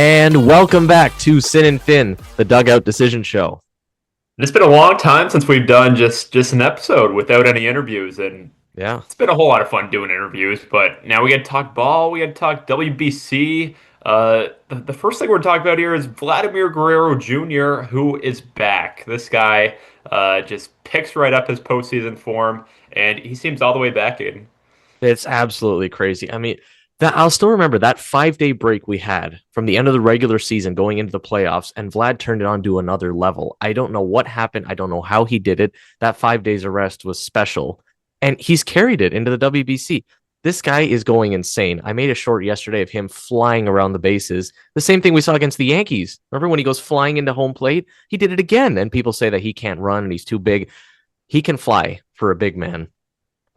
And welcome back to Sin and Finn, the Dugout Decision Show. It's been a long time since we've done just an episode without any interviews, and Yeah, it's been a whole lot of fun doing interviews. But now we got to talk ball, we got to talk WBC. The first thing we're talking about here is Vladimir Guerrero Jr., who is back. This guy just picks right up his postseason form, and he seems all the way back in. it's absolutely crazy. I mean, I'll still remember that 5-day break we had from the end of the regular season going into the playoffs, and Vlad turned it on to another level. I don't know what happened. I don't know how he did it. That 5 days of rest was special, and he's carried it into the WBC. This guy is going insane. I made a short yesterday of him flying around the bases. The same thing we saw against the Yankees. Remember when he goes flying into home plate? He did it again, and people say that he can't run and he's too big. He can fly for a big man.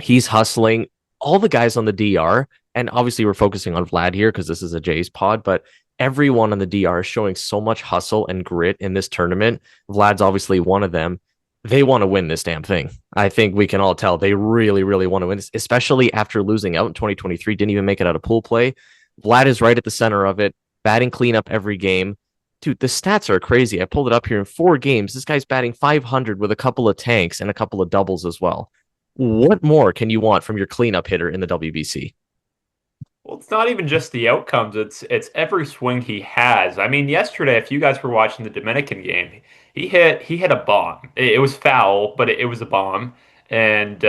He's hustling. All the guys on the DR, and obviously we're focusing on Vlad here because this is a Jays pod, but everyone on the DR is showing so much hustle and grit in this tournament. Vlad's obviously one of them. They want to win this damn thing. I think we can all tell they really, really want to win this, especially after losing out in 2023, didn't even make it out of pool play. Vlad is right at the center of it, batting cleanup every game. Dude, the stats are crazy. I pulled it up here in 4 games. This guy's batting 500 with a couple of tanks and a couple of doubles as well. What more can you want from your cleanup hitter in the WBC? Well, it's not even just the outcomes, it's every swing he has. I mean, yesterday, if you guys were watching the Dominican game, he hit a bomb. It was foul, but it was a bomb. And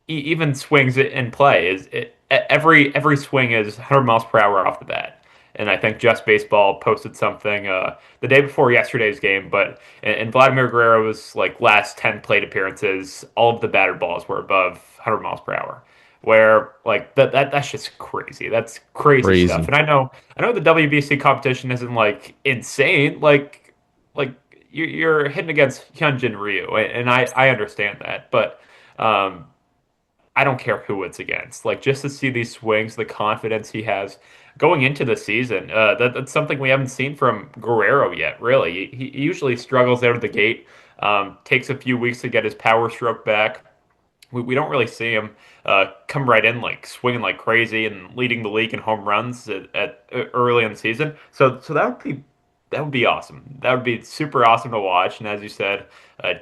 even swings in play every swing is 100 miles per hour off the bat. And I think Just Baseball posted something the day before yesterday's game, but in Vladimir Guerrero's like last 10 plate appearances, all of the batted balls were above 100 miles per hour. Where like that's just crazy. That's crazy stuff. Crazy. And I know the WBC competition isn't like insane. Like you're hitting against Hyunjin Ryu, and I understand that, but um, I don't care who it's against. Like just to see these swings, the confidence he has going into the season, that's something we haven't seen from Guerrero yet. Really, he usually struggles out of the gate. Takes a few weeks to get his power stroke back. We don't really see him come right in like swinging like crazy and leading the league in home runs at early in the season. So that would be awesome. That would be super awesome to watch. And as you said,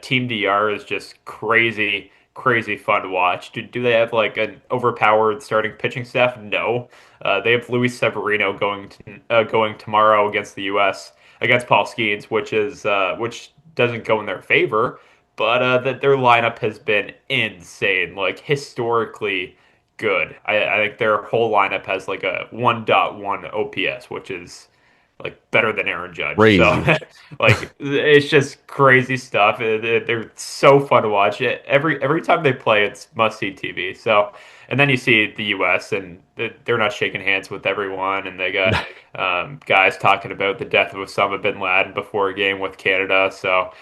Team DR is just crazy, crazy fun to watch. Do they have like an overpowered starting pitching staff? No. They have Luis Severino going tomorrow against the U.S. against Paul Skeens, which doesn't go in their favor. But that their lineup has been insane, like historically good. I think their whole lineup has like a 1.1 OPS, which is like better than Aaron Judge. So Crazy. like it's just crazy stuff. They're so fun to watch. Every time they play, it's must see TV. So and then you see the U.S. and they're not shaking hands with everyone, and they got guys talking about the death of Osama bin Laden before a game with Canada. So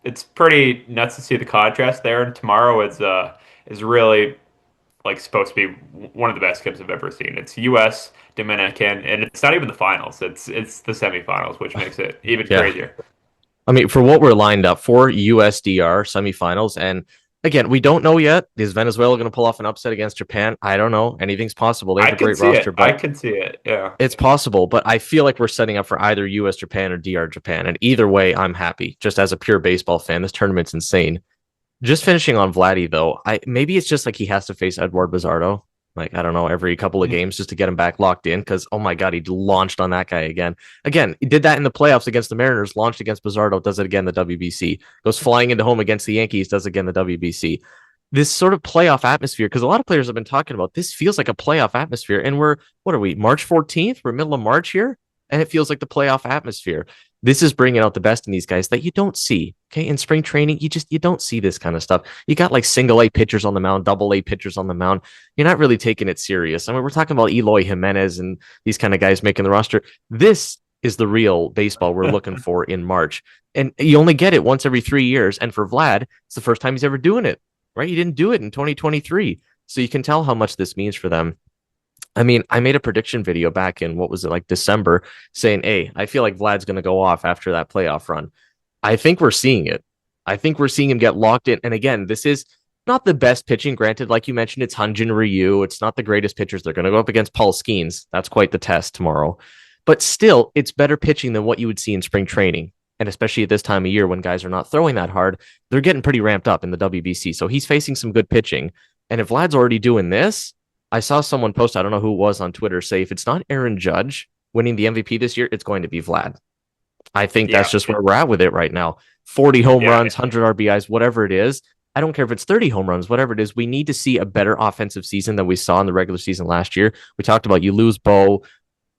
it's pretty nuts to see the contrast there. And tomorrow is really like supposed to be one of the best games I've ever seen. It's U.S. Dominican, and it's not even the finals. It's the semifinals, which makes it even Yeah. crazier. I mean, for what we're lined up for USDR semifinals, and again, we don't know yet. Is Venezuela going to pull off an upset against Japan? I don't know. Anything's possible. They I have a could great see roster, it. I but could see it. Yeah. it's possible. But I feel like we're setting up for either US Japan or DR Japan. And either way, I'm happy. Just as a pure baseball fan, this tournament's insane. Just finishing on Vladdy though, I maybe it's just like he has to face Edward Bizardo, like I don't know, every couple of games just to get him back locked in. Because oh my god, he launched on that guy again. Again, he did that in the playoffs against the Mariners, launched against Bizardo, does it again the WBC, goes flying into home against the Yankees, does again the WBC. This sort of playoff atmosphere, because a lot of players have been talking about this feels like a playoff atmosphere, and we're what are we March 14th? We're middle of March here, and it feels like the playoff atmosphere. This is bringing out the best in these guys that you don't see. Okay, in spring training, you don't see this kind of stuff. You got like single A pitchers on the mound, double A pitchers on the mound. You're not really taking it serious. I mean, we're talking about Eloy Jimenez and these kind of guys making the roster. This is the real baseball we're looking for in March, and you only get it once every 3 years. And for Vlad, it's the first time he's ever doing it. Right? He didn't do it in 2023, so you can tell how much this means for them. I mean, I made a prediction video back in what was it like December saying, hey, I feel like Vlad's going to go off after that playoff run. I think we're seeing it. I think we're seeing him get locked in. And again, this is Not the best pitching, granted. Like you mentioned, it's Hyunjin Ryu. It's not the greatest pitchers. They're going to go up against Paul Skeens. That's quite the test tomorrow. But still, it's better pitching than what you would see in spring training. And especially at this time of year when guys are not throwing that hard, they're getting pretty ramped up in the WBC. So he's facing some good pitching. And if Vlad's already doing this, I saw someone post, I don't know who it was on Twitter, say if it's not Aaron Judge winning the MVP this year, it's going to be Vlad. I think that's Yeah, just where we're at with it right now. 40 home yeah, runs, 100 RBIs, whatever it is. I don't care if it's 30 home runs, whatever it is. We need to see a better offensive season than we saw in the regular season last year. We talked about you lose Bo,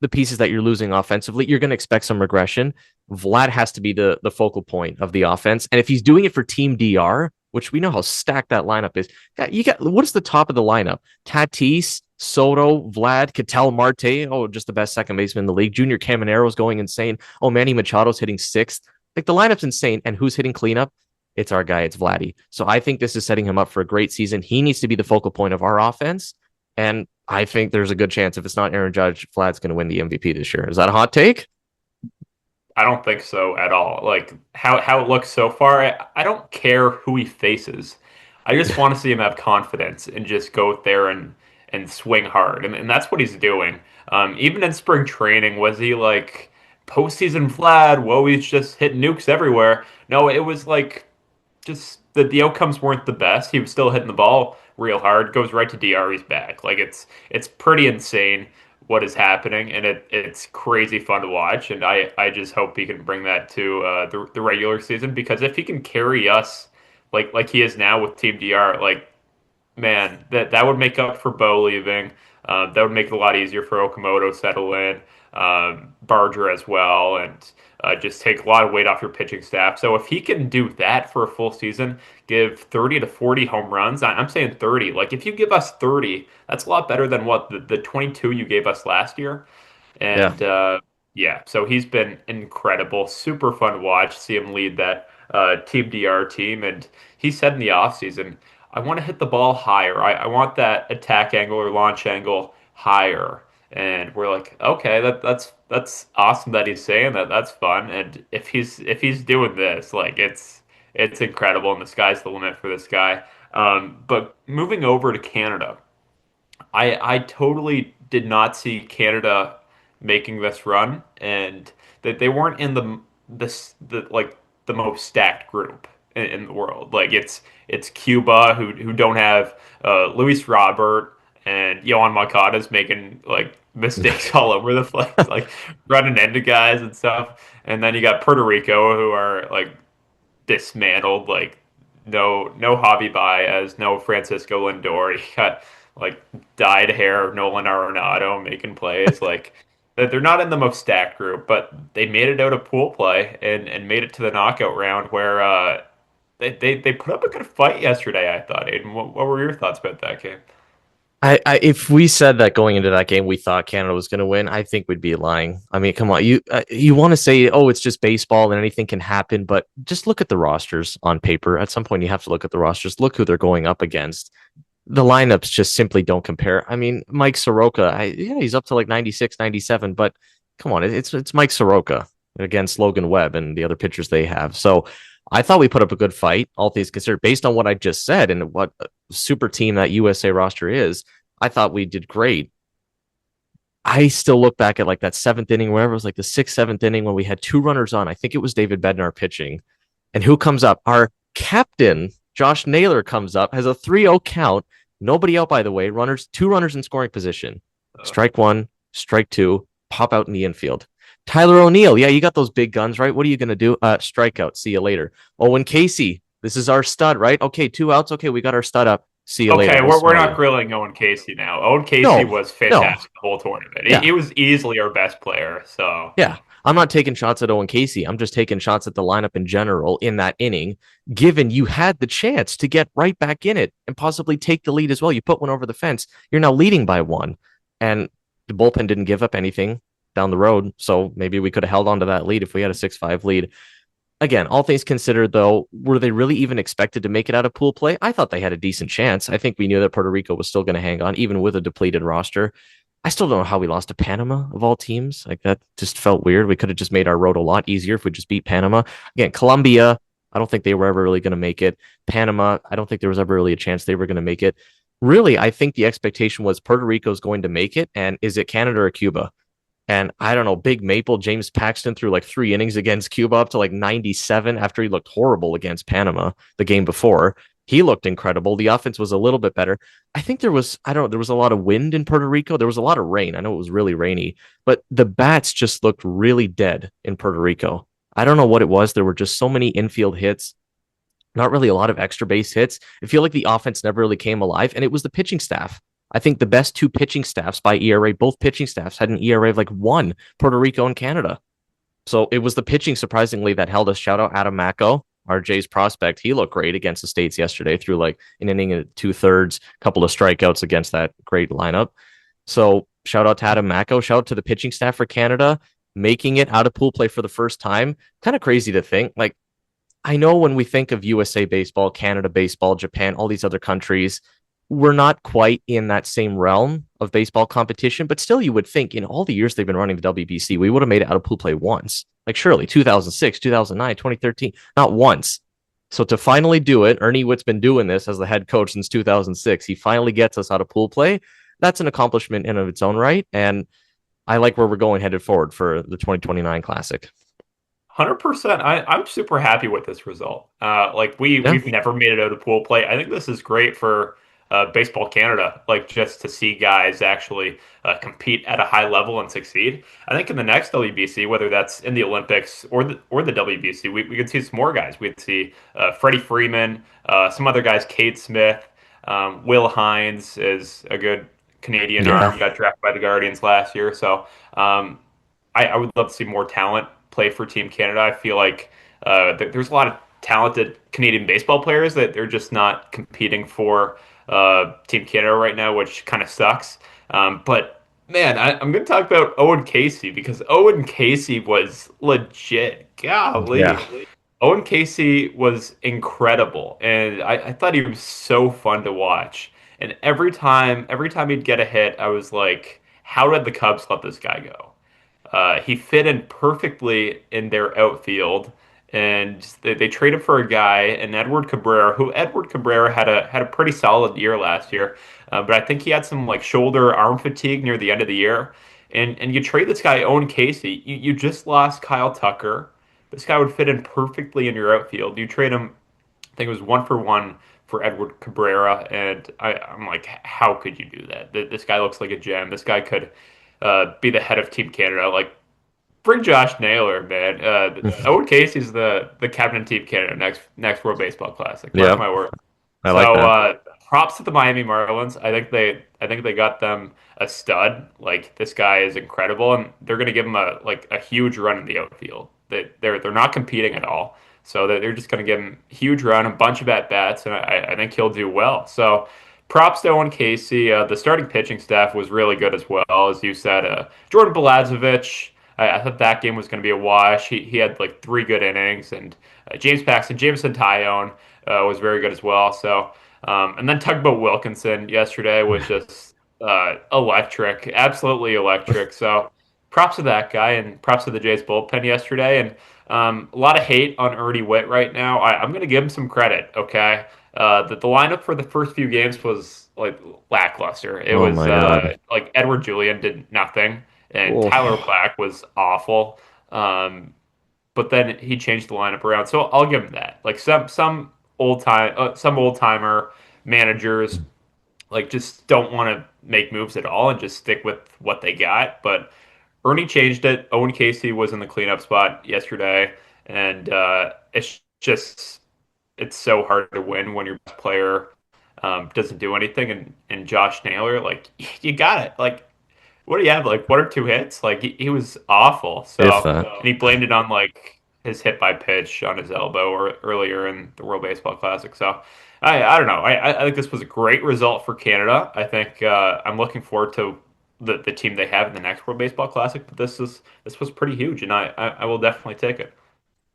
the pieces that you're losing offensively, you're going to expect some regression. Vlad has to be the focal point of the offense. And if he's doing it for Team DR, which we know how stacked that lineup is, you got what is the top of the lineup? Tatis, Soto, Vlad, Ketel Marte. Oh, just the best second baseman in the league. Junior Camanero's going insane. Oh, Manny Machado's hitting sixth. Like the lineup's insane. And who's hitting cleanup? It's our guy. It's Vladdy. So I think this is setting him up for a great season. He needs to be the focal point of our offense. And I think there's a good chance if it's not Aaron Judge, Vlad's going to win the MVP this year. Is that a hot take? I don't think so at all. Like how it looks so far, I don't care who he faces. I just want to see him have confidence and just go out there and swing hard, and that's what he's doing. Even in spring training, was he like postseason Vlad? Whoa, he's just hitting nukes everywhere. No, it was like just the outcomes weren't the best. He was still hitting the ball real hard. Goes right to DRE's back. Like it's pretty insane what is happening, and it's crazy fun to watch. And I just hope he can bring that to the regular season because if he can carry us like he is now with Team DR, like man, that would make up for Bo leaving. That would make it a lot easier for Okamoto to settle in, Barger as well, and just take a lot of weight off your pitching staff. So if he can do that for a full season, give 30 to 40 home runs, I'm saying 30. Like if you give us 30, that's a lot better than what the 22 you gave us last year. Yeah. And yeah, so he's been incredible, super fun to watch, see him lead that Team DR team. And he said in the offseason, I want to hit the ball higher. I want that attack angle or launch angle higher. And we're like, okay, that's awesome that he's saying that. That's fun. And if he's doing this, like it's incredible, and the sky's the limit for this guy. But moving over to Canada, I totally did not see Canada making this run, and that they weren't in the like the most stacked group in the world. Like it's Cuba who don't have Luis Robert and Yohan Moncada's making like mistakes all over the place, like running into guys and stuff. And then you got Puerto Rico who are like dismantled, like no Javi Baez, no Francisco Lindor. You got like dyed hair of Nolan Arenado making plays. Like that they're not in the most stacked group, but they made it out of pool play and made it to the knockout round where they put up a good fight yesterday, I thought. Aiden, what were your thoughts about that game? If we said that going into that game, we thought Canada was going to win, I think we'd be lying. I mean, come on, you want to say, oh, it's just baseball and anything can happen, but just look at the rosters on paper. At some point, you have to look at the rosters, look who they're going up against. The lineups just simply don't compare. I mean, Mike Soroka, yeah, he's up to like 96, 97, but come on, it's Mike Soroka against Logan Webb and the other pitchers they have. So I thought we put up a good fight, all things considered, based on what I just said and what a super team that USA roster is. I thought we did great. I still look back at like that seventh inning, wherever it was like the sixth, seventh inning when we had two runners on. I think it was David Bednar pitching. And who comes up? Our captain, Josh Naylor, comes up, has a 3-0 count. Nobody out, by the way. Two runners in scoring position. Strike one, strike two, pop out in the infield. Tyler O'Neill, yeah, you got those big guns, right? What are you going to do? Strikeout. See you later. Owen Casey, this is our stud, right? Okay, two outs. Okay, we got our stud up. See you later. Okay, we're not grilling Owen Casey now. Owen Casey No, was no. fantastic the whole tournament. Yeah, He was easily our best player. So yeah. I'm not taking shots at Owen Casey. I'm just taking shots at the lineup in general in that inning, given you had the chance to get right back in it and possibly take the lead as well. You put one over the fence. You're now leading by one. And the bullpen didn't give up anything down the road. So maybe we could have held on to that lead if we had a 6-5 lead. Again, all things considered, though, were they really even expected to make it out of pool play? I thought they had a decent chance. I think we knew that Puerto Rico was still going to hang on, even with a depleted roster. I still don't know how we lost to Panama, of all teams. Like, that just felt weird. We could have just made our road a lot easier if we just beat Panama. Again, Colombia, I don't think they were ever really going to make it. Panama, I don't think there was ever really a chance they were going to make it. Really, I think the expectation was Puerto Rico's going to make it. And is it Canada or Cuba? And I don't know, Big Maple, James Paxton threw like 3 innings against Cuba up to like 97 after he looked horrible against Panama the game before. He looked incredible. The offense was a little bit better. I think I don't know, there was a lot of wind in Puerto Rico. There was a lot of rain. I know it was really rainy, but the bats just looked really dead in Puerto Rico. I don't know what it was. There were just so many infield hits, not really a lot of extra base hits. I feel like the offense never really came alive, and it was the pitching staff. I think the best two pitching staffs by ERA, both pitching staffs had an ERA of like one, Puerto Rico and Canada. So it was the pitching, surprisingly, that held us. Shout out Adam Macko, our Jays prospect. He looked great against the States yesterday through like an inning and 2/3, couple of strikeouts against that great lineup. So shout out to Adam Macko. Shout out to the pitching staff for Canada, making it out of pool play for the first time. Kind of crazy to think. Like, I know when we think of USA baseball, Canada baseball, Japan, all these other countries, we're not quite in that same realm of baseball competition, but still you would think in all the years they've been running the WBC, we would have made it out of pool play once. Like surely 2006, 2009, 2013, not once. So to finally do it, Ernie Witt's been doing this as the head coach since 2006. He finally gets us out of pool play. That's an accomplishment in of its own right. And I like where we're going headed forward for the 2029 Classic. 100%. I'm super happy with this result. Like Yeah. we've never made it out of pool play. I think this is great for Baseball Canada, like just to see guys actually compete at a high level and succeed. I think in the next WBC, whether that's in the Olympics or the WBC, we could see some more guys. We'd see Freddie Freeman, some other guys, Cade Smith, Will Hines is a good Canadian Yeah. arm, got drafted by the Guardians last year. So I would love to see more talent play for Team Canada. I feel like there's a lot of talented Canadian baseball players that they're just not competing for Team Canada right now, which kind of sucks. But man, I'm going to talk about Owen Casey because Owen Casey was legit. Yeah. Golly. Owen Casey was incredible, and I thought he was so fun to watch. And every time he'd get a hit, I was like, how did the Cubs let this guy go? He fit in perfectly in their outfield, and they traded for a guy, and Edward Cabrera had a pretty solid year last year, but I think he had some like shoulder arm fatigue near the end of the year, and you trade this guy Owen Casey, you just lost Kyle Tucker. This guy would fit in perfectly in your outfield. You trade him, I think it was 1-for-1 for Edward Cabrera, and I'm like, how could you do that? This guy looks like a gem. This guy could be the head of Team Canada. Like, bring Josh Naylor, man. Owen Casey's the captain of Team Canada next World Baseball Classic. Mark Yeah. my word. I So like that. props to the Miami Marlins. I think they got them a stud. Like this guy is incredible, and they're going to give him a huge run in the outfield. They're not competing at all, so they're just going to give him a huge run, a bunch of at bats, and I think he'll do well. So props to Owen Casey. The starting pitching staff was really good as well, as you said. Jordan Balazovic. I thought that game was going to be a wash. He had like 3 good innings, and James Paxton, Jameson Tyone was very good as well. So, and then Tugboat Wilkinson yesterday was just electric, absolutely electric. So, props to that guy, and props to the Jays bullpen yesterday. And a lot of hate on Ernie Witt right now. I'm going to give him some credit. Okay, the lineup for the first few games was like lackluster. It Oh was my God. like Edward Julian did nothing, and Oh, Tyler Black was awful. But then he changed the lineup around, so I'll give him that. Like some old timer managers like just don't want to make moves at all and just stick with what they got. But Ernie changed it. Owen Casey was in the cleanup spot yesterday, and it's so hard to win when your best player doesn't do anything. And Josh Naylor, like you got it. Like what do you have? Like 1 or 2 hits? Like he was awful. if So that. and he blamed it on like his hit by pitch on his elbow or earlier in the World Baseball Classic. So I don't know. I think this was a great result for Canada. I think I'm looking forward to the team they have in the next World Baseball Classic. But this was pretty huge, and I will definitely take it.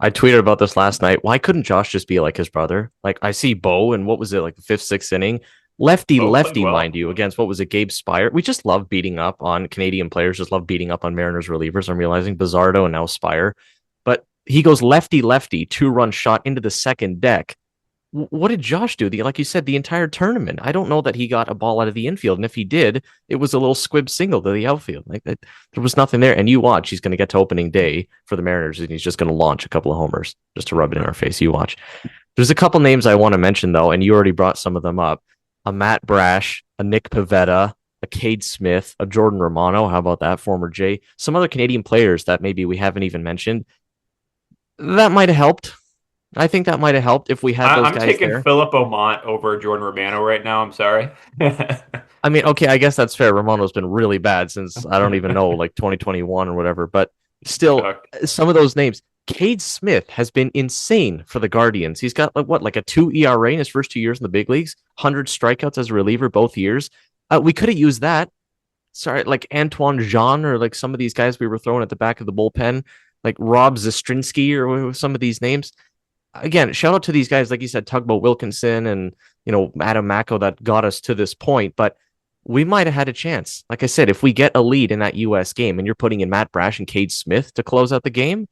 I tweeted about this last night. Why couldn't Josh just be like his brother? Like I see Bo and what was it, like the fifth, sixth inning? Lefty, Bo played lefty, well. mind you, against what was it, Gabe Spire. We just love beating up on Canadian players, just love beating up on Mariners relievers. I'm realizing Bizardo and now Spire. But he goes lefty lefty, 2-run shot into the second deck. What did Josh do? Like you said, the entire tournament. I don't know that he got a ball out of the infield, and if he did, it was a little squib single to the outfield. Like there was nothing there. And you watch, he's going to get to opening day for the Mariners, and he's just going to launch a couple of homers just to rub it in our face. You watch. There's a couple names I want to mention though, and you already brought some of them up: a Matt Brash, a Nick Pivetta, a Cade Smith, a Jordan Romano. How about that, former Jay? Some other Canadian players that maybe we haven't even mentioned. That might have helped. I think that might have helped if we had those I'm guys taking there. Philip Omont over Jordan Romano right now. I'm sorry. I mean, okay, I guess that's fair. Romano's been really bad since I don't even know, like 2021 or whatever. But still, some of those names. Cade Smith has been insane for the Guardians. He's got like a 2 ERA in his first 2 years in the big leagues, 100 strikeouts as a reliever both years. We could have used that. Sorry, like Antoine Jean or like some of these guys we were throwing at the back of the bullpen, like Rob Zastrinsky or some of these names. Again, shout out to these guys, like you said, Tugboat Wilkinson and Adam Macko that got us to this point, but we might have had a chance. Like I said, if we get a lead in that US game and you're putting in Matt Brash and Cade Smith to close out the game,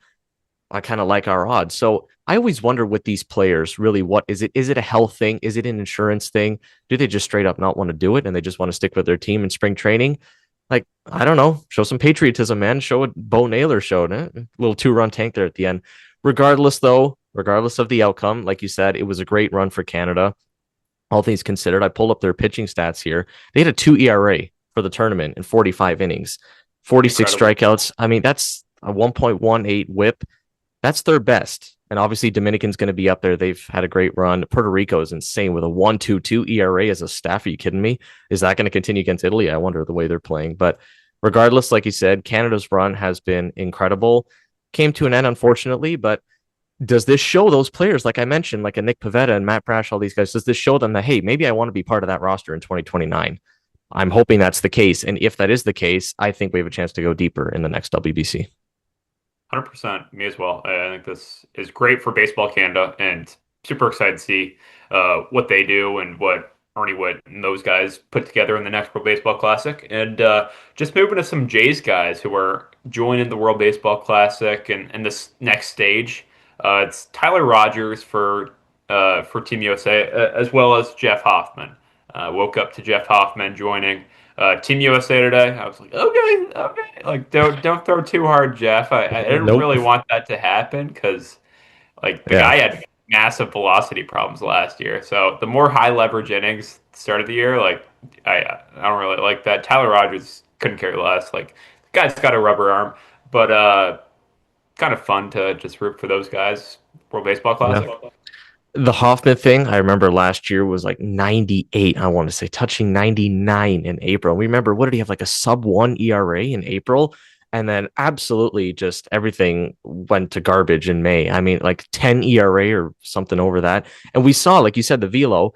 I kind of like our odds. So I always wonder with these players, really, what is it? Is it a health thing? Is it an insurance thing? Do they just straight up not want to do it and they just want to stick with their team in spring training? Like, I don't know. Show some patriotism, man. Show what Bo Naylor showed. A little 2-run tank there at the end. Regardless of the outcome, like you said, it was a great run for Canada. All things considered, I pulled up their pitching stats here. They had a 2 ERA for the tournament in 45 innings, 46 Incredible. strikeouts. I mean, that's a 1.18 whip. That's their best. And obviously, Dominican's going to be up there. They've had a great run. Puerto Rico is insane with a 1.22 ERA as a staff. Are you kidding me? Is that going to continue against Italy? I wonder the way they're playing. But regardless, like you said, Canada's run has been incredible. Came to an end, unfortunately, but does this show those players, like I mentioned, like a Nick Pivetta and Matt Brash, all these guys, does this show them that, hey, maybe I want to be part of that roster in 2029? I'm hoping that's the case. And if that is the case, I think we have a chance to go deeper in the next WBC. 100%. Me as well. I think this is great for Baseball Canada and super excited to see what they do and what Ernie Witt and those guys put together in the next World Baseball Classic. And just moving to some Jays guys who are joining the World Baseball Classic and this next stage. It's Tyler Rogers for Team USA, as well as Jeff Hoffman. Woke up to Jeff Hoffman joining Team USA today. I was like, okay, like don't throw too hard, Jeff. I didn't Nope. really want that to happen because like the Yeah. guy had massive velocity problems last year. So the more high leverage innings at the start of the year, like I don't really like that. Tyler Rogers couldn't care less. Like the guy's got a rubber arm, but kind of fun to just root for those guys. World Baseball Yeah. Classic. The Hoffman thing, I remember last year was like 98, I want to say, touching 99 in April. We remember, what did he have, like a sub-1 ERA in April? And then absolutely just everything went to garbage in May. I mean, like 10 ERA or something over that. And we saw, like you said, the velo,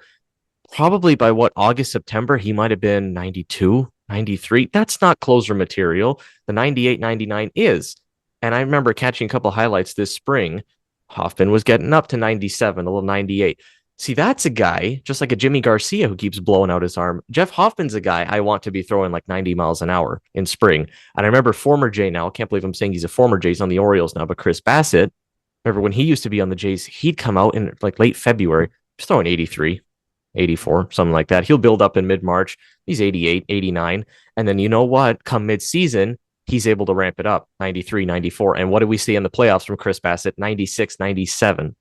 probably by what, August, September, he might have been 92, 93. That's not closer material. The 98, 99 is. And I remember catching a couple highlights this spring. Hoffman was getting up to 97, a little 98. See, that's a guy, just like a Jimmy Garcia who keeps blowing out his arm. Jeff Hoffman's a guy I want to be throwing like 90 miles an hour in spring. And I remember former Jay now, I can't believe I'm saying he's a former Jay, he's on the Orioles now, but Chris Bassett, remember when he used to be on the Jays, he'd come out in like late February, just throwing 83, 84, something like that. He'll build up in mid-March. He's 88, 89. And then you know what? Come mid-season, he's able to ramp it up 93, 94. And what do we see in the playoffs from Chris Bassett? 96, 97.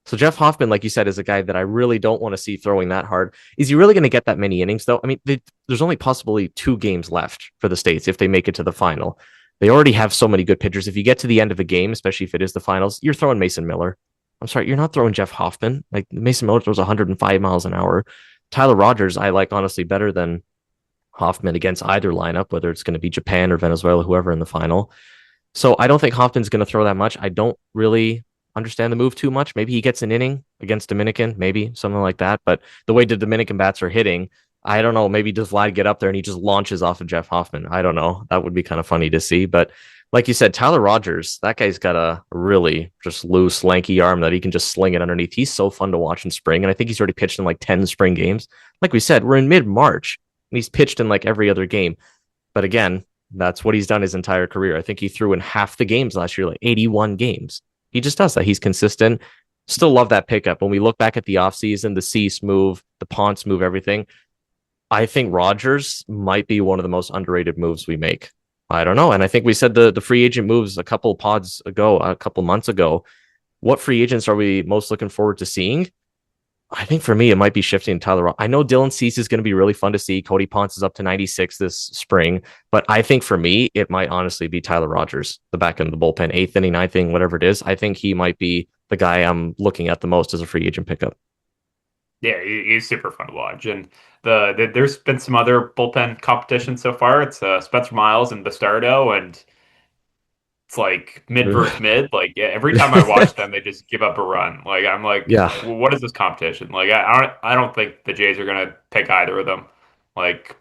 So Jeff Hoffman, like you said, is a guy that I really don't want to see throwing that hard. Is he really going to get that many innings, though? I mean, there's only possibly 2 games left for the States if they make it to the final. They already have so many good pitchers. If you get to the end of a game, especially if it is the finals, you're throwing Mason Miller. I'm sorry, you're not throwing Jeff Hoffman. Like Mason Miller throws 105 miles an hour. Tyler Rogers, I like honestly better than Hoffman against either lineup, whether it's going to be Japan or Venezuela, whoever in the final. So I don't think Hoffman's going to throw that much. I don't really understand the move too much. Maybe he gets an inning against Dominican, maybe something like that. But the way the Dominican bats are hitting, I don't know. Maybe does Vlad get up there and he just launches off of Jeff Hoffman? I don't know. That would be kind of funny to see. But like you said, Tyler Rogers, that guy's got a really just loose, lanky arm that he can just sling it underneath. He's so fun to watch in spring. And I think he's already pitched in like 10 spring games. Like we said, we're in mid-March and he's pitched in like every other game. But again, that's what he's done his entire career. I think he threw in half the games last year, like 81 games. He just does that. He's consistent. Still love that pickup. When we look back at the offseason, the Cease move, the Ponce move, everything, I think Rogers might be one of the most underrated moves we make. I don't know. And I think we said the free agent moves a couple pods ago, a couple months ago. What free agents are we most looking forward to seeing? I think for me, it might be shifting to Tyler. I know Dylan Cease is going to be really fun to see. Cody Ponce is up to 96 this spring. But I think for me, it might honestly be Tyler Rogers, the back end of the bullpen, eighth inning, ninth inning, whatever it is. I think he might be the guy I'm looking at the most as a free agent pickup. Yeah, he's super fun to watch. And there's been some other bullpen competition so far. It's Spencer Miles and Bastardo, and it's like mid versus mid. Like yeah, every time I watch them, they just give up a run. Like I'm like, Yeah. well, what is this competition? Like I don't think the Jays are gonna pick either of them. Like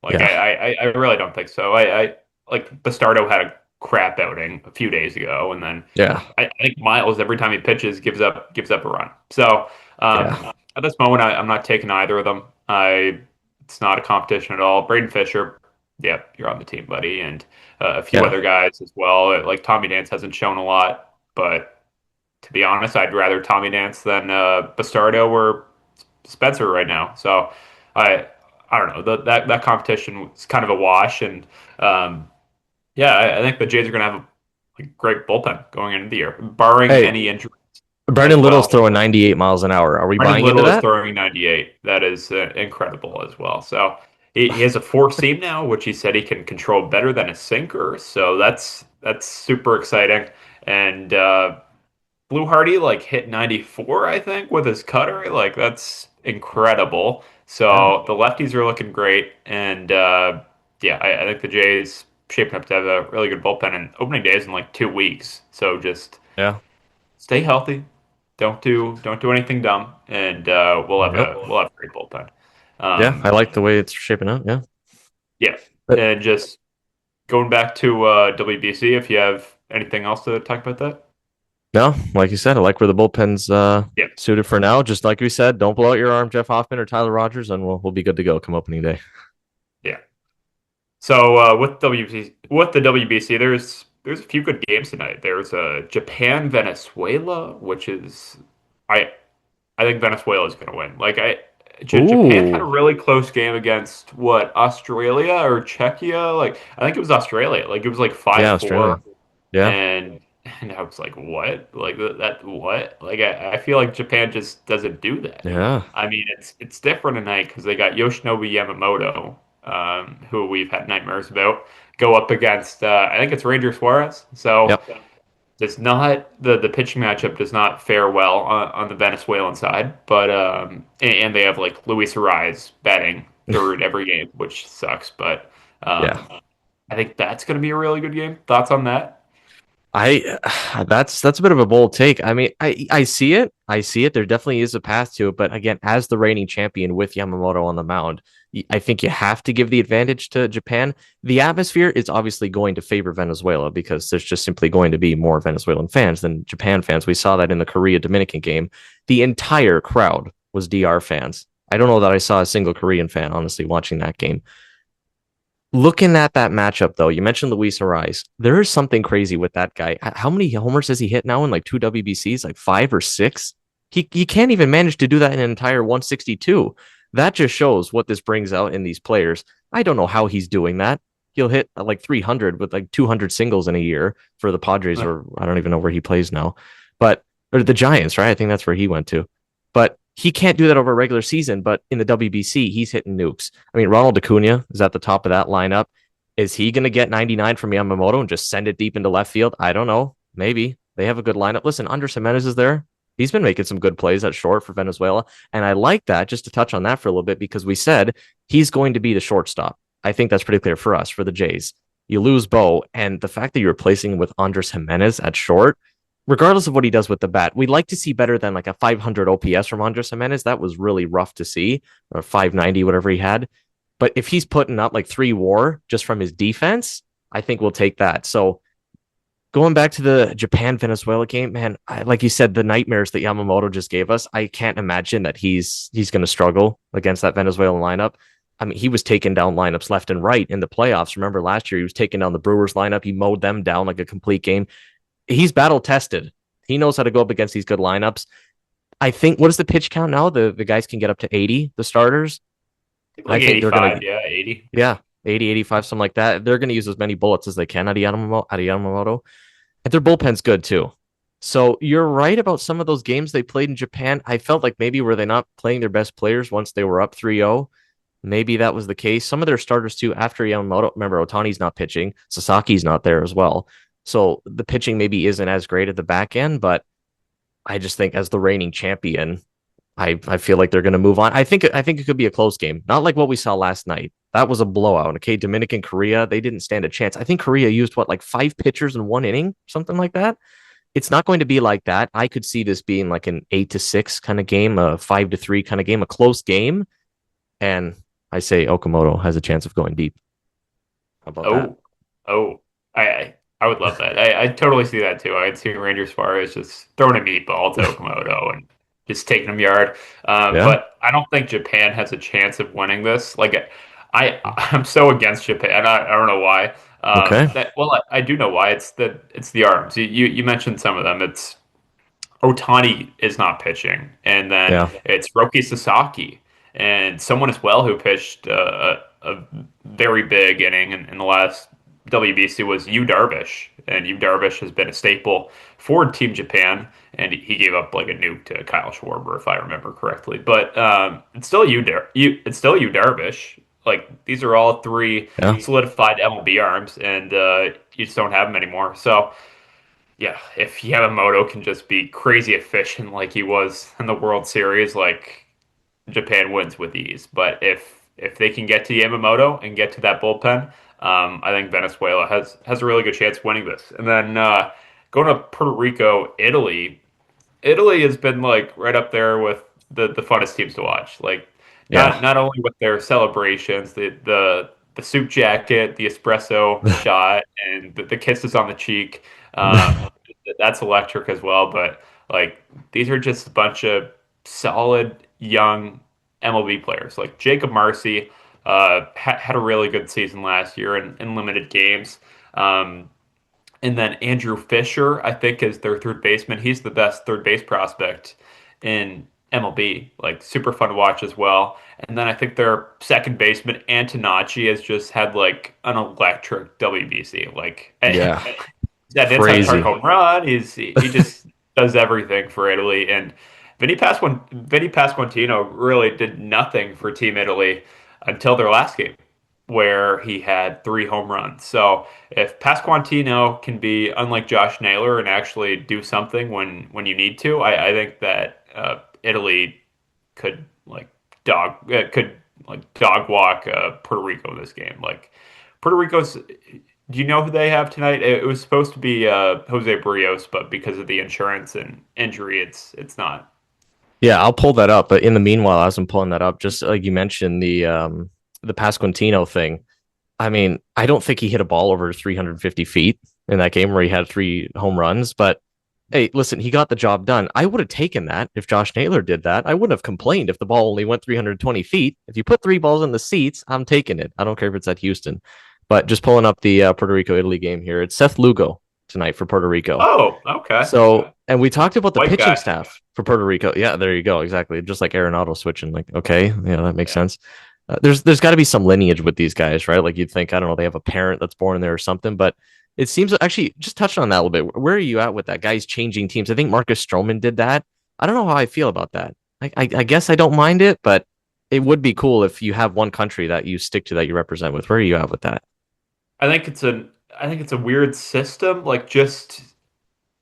like Yeah. I really don't think so. I like Bastardo had a crap outing a few days ago, and then Yeah. I think Miles every time he pitches gives up a run. So Yeah. at this moment, I'm not taking either of them. I It's not a competition at all. Braden Fisher, yeah, you're on the team, buddy, and a few Yeah. other guys as well. Like Tommy Dance hasn't shown a lot, but to be honest, I'd rather Tommy Dance than Bastardo or Spencer right now. So I I don't know that competition was kind of a wash, and yeah, I think the Jays are going to have a great bullpen going into the year, barring Hey, any injury as Brendan Little's well. throwing 98 miles an hour. Are we Brendan buying into Little is that? throwing 98. That is incredible as well. So he has a four seam now, which he said he can control better than a sinker. So that's super exciting. And Blue Hardy like hit 94, I think, with his cutter. Like that's incredible. Yeah. So the lefties are looking great, and yeah, I think the Jays shaping up to have a really good bullpen. And opening day is in like 2 weeks, so just Yeah. stay healthy. Don't do anything dumb, and Yep. we'll have a great bullpen. Yeah. I Um, like the way it's shaping up. Yeah. yeah, But and just going back to WBC, if you have anything else to talk about that. no, like you said, I like where the bullpen's Yeah, suited for now. Just like we said, don't blow out your arm, Jeff Hoffman or Tyler Rogers, and we'll be good to go come opening day. yeah. So with the WBC, there's a few good games tonight. There's Japan Venezuela, which is I I think Venezuela is going to win. Japan had a Ooh. really close game against what Australia or Czechia. Like I think it was Australia. Like it was like Yeah, 5-4, Australia. Yeah. and I was like, what? Like that what? Like I feel like Japan just doesn't do that. Yeah. I mean, it's different tonight because they got Yoshinobu Yamamoto, who we've had nightmares about, go up against I think it's Ranger Suarez. So Yep. does not the pitching matchup does not fare well on the Venezuelan side, but and they have like Luis Ariz batting third every game, which sucks. But Yeah. I think that's going to be a really good game. Thoughts on that? I that's a bit of a bold take. I mean, I see it. I see it. There definitely is a path to it, but again, as the reigning champion with Yamamoto on the mound, I think you have to give the advantage to Japan. The atmosphere is obviously going to favor Venezuela because there's just simply going to be more Venezuelan fans than Japan fans. We saw that in the Korea Dominican game. The entire crowd was DR fans. I don't know that I saw a single Korean fan honestly watching that game. Looking at that matchup, though, you mentioned Luis Ariz. There is something crazy with that guy. How many homers has he hit now in like two WBCs? Like five or six? He can't even manage to do that in an entire 162. That just shows what this brings out in these players. I don't know how he's doing that. He'll hit like 300 with like 200 singles in a year for the Padres, or I don't even know where he plays now, but or the Giants, right? I think that's where he went to. But he can't do that over a regular season. But in the WBC, he's hitting nukes. I mean, Ronald Acuna is at the top of that lineup. Is he going to get 99 from Yamamoto and just send it deep into left field? I don't know. Maybe they have a good lineup. Listen, Andres Jimenez is there. He's been making some good plays at short for Venezuela. And I like that, just to touch on that for a little bit, because we said he's going to be the shortstop. I think that's pretty clear for us, for the Jays. You lose Bo, and the fact that you're replacing him with Andres Jimenez at short, regardless of what he does with the bat, we'd like to see better than like a 500 OPS from Andres Jimenez. That was really rough to see, or 590, whatever he had. But if he's putting up like 3 WAR just from his defense, I think we'll take that. So going back to the Japan Venezuela game, man, like you said, the nightmares that Yamamoto just gave us, I can't imagine that he's going to struggle against that Venezuelan lineup. I mean, he was taking down lineups left and right in the playoffs. Remember last year, he was taking down the Brewers lineup. He mowed them down like a complete game. he's battle tested. He knows how to go up against these good lineups. I think what is the pitch count now? The guys can get up to 80, the starters. I Like think they're gonna 85, yeah, 80. yeah, 80, 85, something like that. They're gonna use as many bullets as they can out of Yamamoto. And their bullpen's good too. So you're right about some of those games they played in Japan. I felt like maybe were they not playing their best players once they were up 3-0. Maybe that was the case. Some of their starters too after Yamamoto. Remember, Otani's not pitching. Sasaki's not there as well. So the pitching maybe isn't as great at the back end, but I just think as the reigning champion, I feel like they're going to move on. I think it could be a close game, not like what we saw last night. That was a blowout. Okay, Dominican Korea, they didn't stand a chance. I think Korea used what like 5 pitchers in 1 inning, something like that. It's not going to be like that. I could see this being like an 8-6 kind of game, a 5-3 kind of game, a close game, and I say Okamoto has a chance of going deep. How about that? Oh, oh, I would love that. I totally see that too. I'd see Rangers far as just throwing a meatball to Okamoto and just taking him yard. Yeah. But I don't think Japan has a chance of winning this. Like I'm so against Japan. I don't know why. Okay. I do know why. It's the arms. You mentioned some of them. It's Otani is not pitching, and then Yeah. it's Roki Sasaki and someone as well who pitched a very big inning in the last WBC was Yu Darvish, and Yu Darvish has been a staple for Team Japan, and he gave up like a nuke to Kyle Schwarber if I remember correctly. But it's still it's still Yu Darvish. Like these are all three Yeah. solidified MLB arms, and you just don't have them anymore. So. Yeah, if Yamamoto can just be crazy efficient like he was in the World Series, like Japan wins with ease. But if they can get to Yamamoto and get to that bullpen, I think Venezuela has a really good chance of winning this. And then going to Puerto Rico, Italy. Italy has been like right up there with the funnest teams to watch. Like Yeah. not only with their celebrations, the suit jacket, the espresso shot, and the kisses on the cheek. Um, that's electric as well. But like these are just a bunch of solid young MLB players. Like Jacob Marcy had a really good season last year in limited games. Um, and then Andrew Fisher, I think, is their third baseman. He's the best third base prospect in MLB. Like super fun to watch as well. And then I think their second baseman Antonacci has just had like an electric WBC. Like Yeah. that inside park Crazy. home run. He just does everything for Italy. And Vinny Pasquantino really did nothing for Team Italy until their last game, where he had 3 home runs. So if Pasquantino can be unlike Josh Naylor and actually do something when you need to, I think that Italy could could like dog walk Puerto Rico this game. Like Puerto Rico's. Do you know who they have tonight? It was supposed to be Jose Barrios, but because of the insurance and injury, it's not. Yeah, I'll pull that up. But in the meanwhile, as I'm pulling that up, just like you mentioned, the Pasquantino thing. I mean, I don't think he hit a ball over 350 feet in that game where he had 3 home runs. But hey, listen, he got the job done. I would have taken that if Josh Naylor did that. I wouldn't have complained if the ball only went 320 feet. If you put 3 balls in the seats, I'm taking it. I don't care if it's at Houston. But just pulling up the Puerto Rico Italy game here, it's Seth Lugo tonight for Puerto Rico. Oh, okay. So, and we talked about the White pitching guy. staff for Puerto Rico. Yeah, there you go. Exactly. Just like Arenado switching. Like, okay, yeah, that makes Yeah. sense. There's got to be some lineage with these guys, right? Like you'd think, I don't know, they have a parent that's born there or something. But it seems actually just touching on that a little bit. Where are you at with that? Guys changing teams. I think Marcus Stroman did that. I don't know how I feel about that. I guess I don't mind it, but it would be cool if you have one country that you stick to that you represent with. Where are you at with that? I think it's a weird system, like just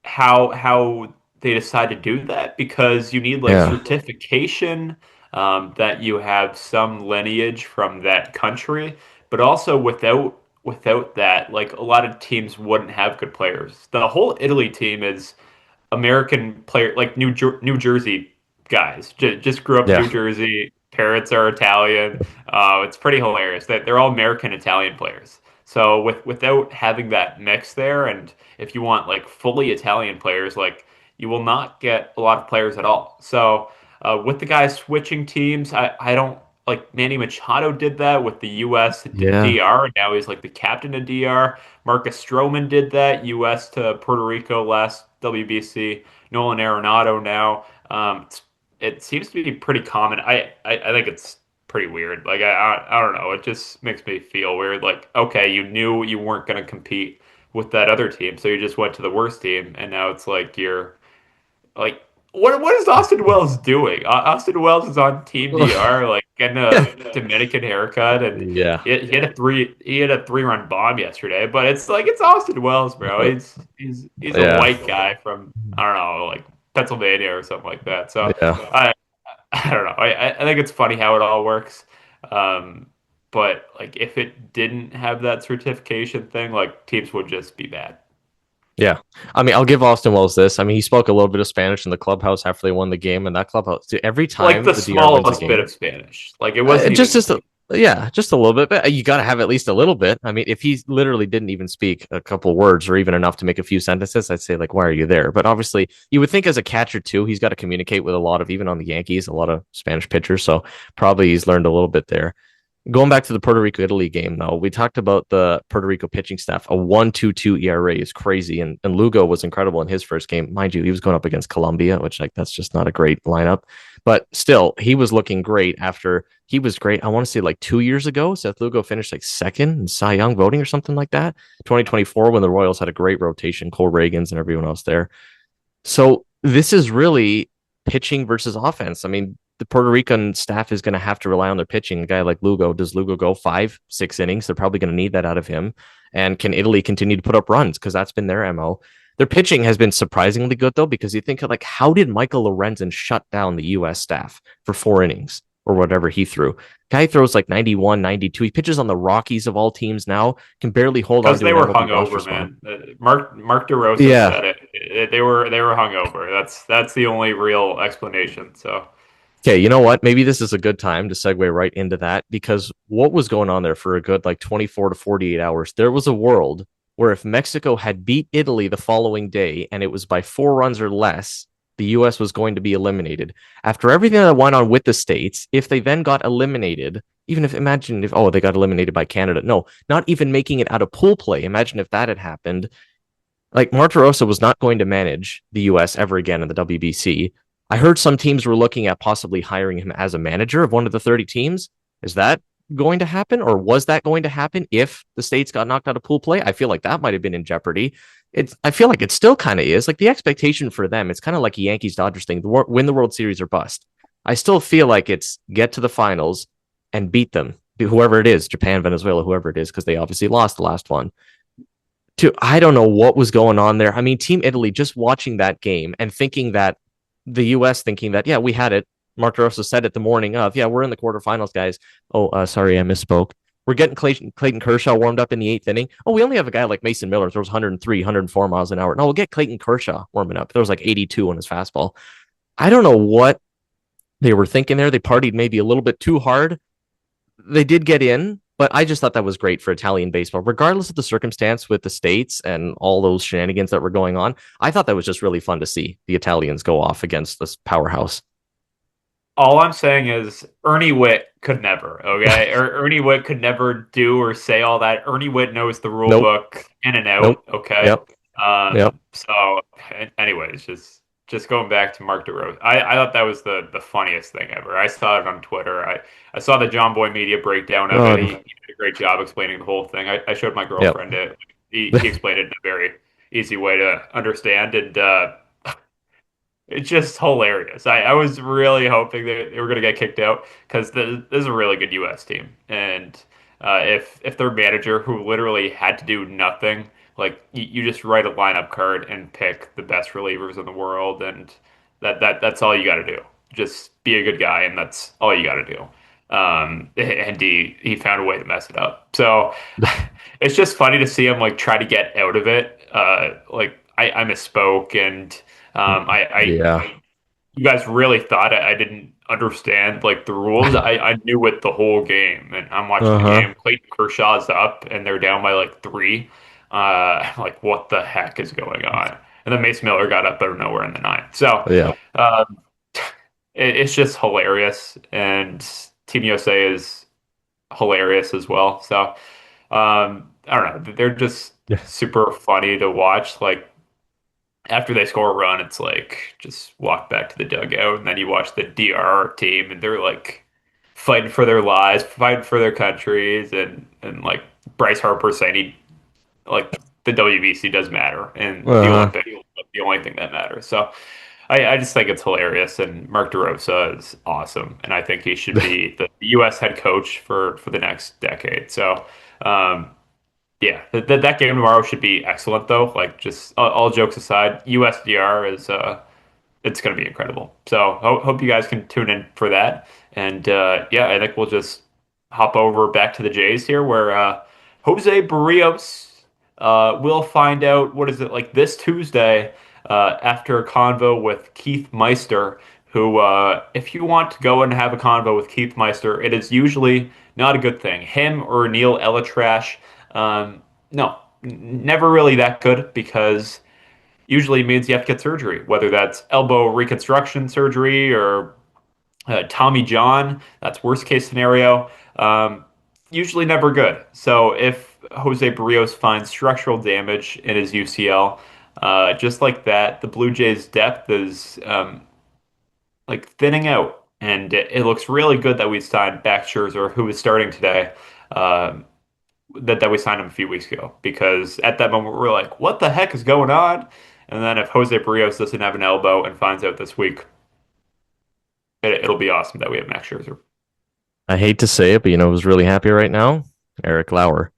how they decide to do that because you need like Yeah. certification that you have some lineage from that country, but also without that, like a lot of teams wouldn't have good players. The whole Italy team is American player, like New Jersey guys. Just grew up in New Yeah. Jersey. Parents are Italian. It's pretty hilarious that they're all American Italian players. So without having that mix there, and if you want like fully Italian players, like you will not get a lot of players at all. So with the guys switching teams, I don't like Manny Machado did that with the U.S. to Yeah. DR, and now he's like the captain of DR. Marcus Stroman did that, U.S. to Puerto Rico last WBC. Nolan Arenado now. It seems to be pretty common. I think it's pretty weird. Like I don't know. It just makes me feel weird. Like okay, you knew you weren't going to compete with that other team, so you just went to the worst team, and now it's like you're like, what is Austin Wells doing? Austin Wells is on Team DR, like getting a Dominican haircut, and Yeah. he had a 3-run bomb yesterday. But it's like it's Austin Wells, bro. He's a Yeah. white guy from I don't know, like Pennsylvania or something like that. So Yeah. I don't know. I think it's funny how it all works. Um, but like if it didn't have that certification thing, like teams would just be bad. Yeah. I mean, I'll give Austin Wells this. I mean, he spoke a little bit of Spanish in the clubhouse after they won the game, and that clubhouse, dude, every Like time the the DR wins a smallest bit game, of Spanish. Like it wasn't just even. just a, yeah, just a little bit. But you got to have at least a little bit. I mean, if he literally didn't even speak a couple words or even enough to make a few sentences, I'd say like, why are you there? But obviously, you would think as a catcher too, he's got to communicate with a lot of even on the Yankees, a lot of Spanish pitchers. So probably he's learned a little bit there. Going back to the Puerto Rico Italy game, though, we talked about the Puerto Rico pitching staff. A 1.22 ERA is crazy, and Lugo was incredible in his first game. Mind you, he was going up against Colombia, which like that's just not a great lineup. But still, he was looking great after he was great. I want to say like 2 years ago, Seth Lugo finished like second in Cy Young voting or something like that. 2024, when the Royals had a great rotation, Cole Reagans and everyone else there. So this is really pitching versus offense. I mean, the Puerto Rican staff is going to have to rely on their pitching. A guy like Lugo, does Lugo go 5, 6 innings? They're probably going to need that out of him. And can Italy continue to put up runs? Because that's been their MO. Their pitching has been surprisingly good, though, because you think of like, how did Michael Lorenzen shut down the U.S. staff for 4 innings or whatever he threw? Guy throws like 91, 92. He pitches on the Rockies of all teams now, can barely hold on Because to they an were MLB roster hungover, spot. man. Mark DeRosa Yeah. said it. They were hungover. That's the only real explanation. So Okay, you know what? Maybe this is a good time to segue right into that because what was going on there for a good like 24 to 48 hours? There was a world where if Mexico had beat Italy the following day and it was by 4 runs or less, the US was going to be eliminated. After everything that went on with the States, if they then got eliminated, even if imagine if, oh, they got eliminated by Canada. No, not even making it out of pool play. Imagine if that had happened, like Martirosa was not going to manage the US ever again in the WBC. I heard some teams were looking at possibly hiring him as a manager of one of the 30 teams. Is that going to happen, or was that going to happen if the States got knocked out of pool play? I feel like that might have been in jeopardy. I feel like it still kind of is. Like the expectation for them, it's kind of like a Yankees Dodgers thing: win the World Series or bust. I still feel like it's get to the finals and beat them, whoever it is, Japan, Venezuela, whoever it is, because they obviously lost the last one. I don't know what was going on there. I mean, Team Italy just watching that game and thinking that the U.S. thinking that, yeah, we had it. Mark DeRosa said it the morning of, yeah, we're in the quarterfinals, guys. Oh, sorry, I misspoke. We're getting Clayton Kershaw warmed up in the eighth inning. Oh, we only have a guy like Mason Miller throws 103, 104 miles an hour. No, we'll get Clayton Kershaw warming up. There was like 82 on his fastball. I don't know what they were thinking there. They partied maybe a little bit too hard. They did get in, but I just thought that was great for Italian baseball, regardless of the circumstance with the States and all those shenanigans that were going on. I thought that was just really fun to see the Italians go off against this powerhouse. all I'm saying is Ernie Witt could never. Okay, Ernie Witt could never do or say all that. Ernie Witt knows the rule Nope. book in and Nope. out. Okay. Yep. Yep. So, anyways, just going back to Mark DeRosa, I thought that was the funniest thing ever. I saw it on Twitter. I saw the John Boy Media breakdown of it. He God. did a great job explaining the whole thing. I showed my Yep. girlfriend it. He explained it in a very easy way to understand, and it's just hilarious. I was really hoping that they were going to get kicked out because this is a really good U.S. team, and if their manager, who literally had to do nothing, like you just write a lineup card and pick the best relievers in the world, and that's all you got to do. Just be a good guy, and that's all you got to do. And he found a way to mess it up. So it's just funny to see him like try to get out of it. Like I misspoke and. Yeah. You guys really thought I didn't understand like the rules. I knew it the whole game, and I'm watching the Uh-huh. game. Clayton Kershaw's up, and they're down by like three. Like what the heck is going on? And then Mace Miller got up out of nowhere in the ninth. So Yeah. um, it's just hilarious, and Team USA is hilarious as well. So I don't know. They're just Yeah. super funny to watch. Like after they score a run, it's like just walk back to the dugout, and then you watch the DR team, and they're like fighting for their lives, fighting for their countries, and like Bryce Harper saying he like the WBC does matter, and the Uh-huh. Olympic the only thing that matters. So I just think it's hilarious, and Mark DeRosa is awesome, and I think he should be the U.S. head coach for the next decade. So. Um, yeah, that game tomorrow should be excellent though. Like just all jokes aside, USDR is it's going to be incredible. So hope you guys can tune in for that. And yeah, I think we'll just hop over back to the Jays here, where Jose Barrios will find out what is it like this Tuesday after a convo with Keith Meister. Who, if you want to go and have a convo with Keith Meister, it is usually not a good thing. Him or Neil Elatrash, no, never really that good because usually means you have to get surgery, whether that's elbow reconstruction surgery or Tommy John. That's worst case scenario. Usually never good. So if Jose Barrios finds structural damage in his UCL, just like that, the Blue Jays' depth is like thinning out. And it looks really good that we signed back Scherzer, who is starting today. Um, that we signed him a few weeks ago because at that moment we were like, what the heck is going on? And then if Jose Barrios doesn't have an elbow and finds out this week, it'll be awesome that we have Max Scherzer. I hate to say it, but who's really happy right now? Eric Lauer.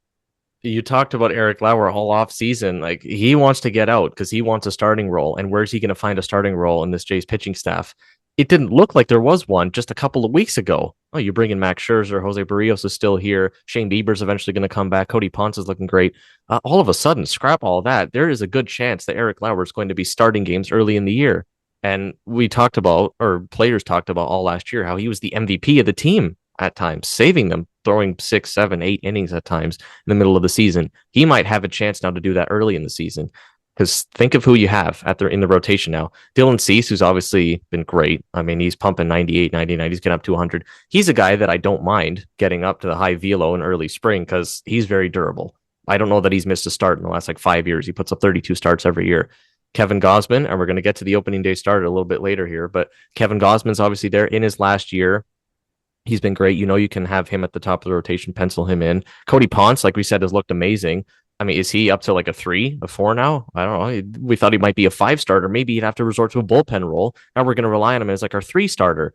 You talked about Eric Lauer all off season. Like he wants to get out because he wants a starting role. And where's he going to find a starting role in this Jays pitching staff? It didn't look like there was one just a couple of weeks ago. Oh, you bring in Max Scherzer, Jose Barrios is still here. Shane Bieber's eventually going to come back. Cody Ponce is looking great. All of a sudden, scrap all that. There is a good chance that Eric Lauer is going to be starting games early in the year. And we talked about, or players talked about all last year, how he was the MVP of the team at times, saving them, throwing 6, 7, 8 innings at times in the middle of the season. He might have a chance now to do that early in the season. Because think of who you have in the rotation now. Dylan Cease, who's obviously been great. I mean, he's pumping 98, 99. He's getting up to 100. He's a guy that I don't mind getting up to the high velo in early spring because he's very durable. I don't know that he's missed a start in the last like 5 years. He puts up 32 starts every year. Kevin Gosman, and we're going to get to the opening day start a little bit later here, but Kevin Gosman's obviously there in his last year. He's been great. You can have him at the top of the rotation, pencil him in. Cody Ponce, like we said, has looked amazing. I mean, is he up to like a 3, a 4 now? I don't know. We thought he might be a 5 starter. Maybe he'd have to resort to a bullpen role. Now we're going to rely on him as like our 3 starter.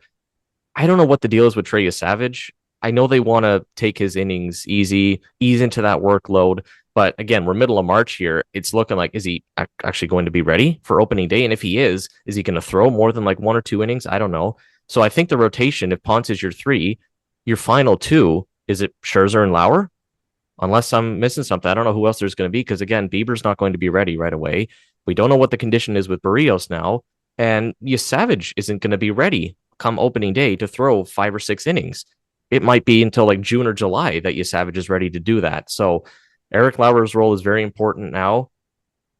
I don't know what the deal is with Trey Savage. I know they want to take his innings easy, ease into that workload. But again, we're middle of March here. It's looking like, is he actually going to be ready for opening day? And if he is he going to throw more than like 1 or 2 innings? I don't know. So I think the rotation, if Ponce is your 3, your final 2, is it Scherzer and Lauer? Unless I'm missing something. I don't know who else there's going to be because, again, Bieber's not going to be ready right away. We don't know what the condition is with Barrios now. And Savage isn't going to be ready come opening day to throw 5 or 6 innings. It might be until like June or July that Savage is ready to do that. So Eric Lauer's role is very important now.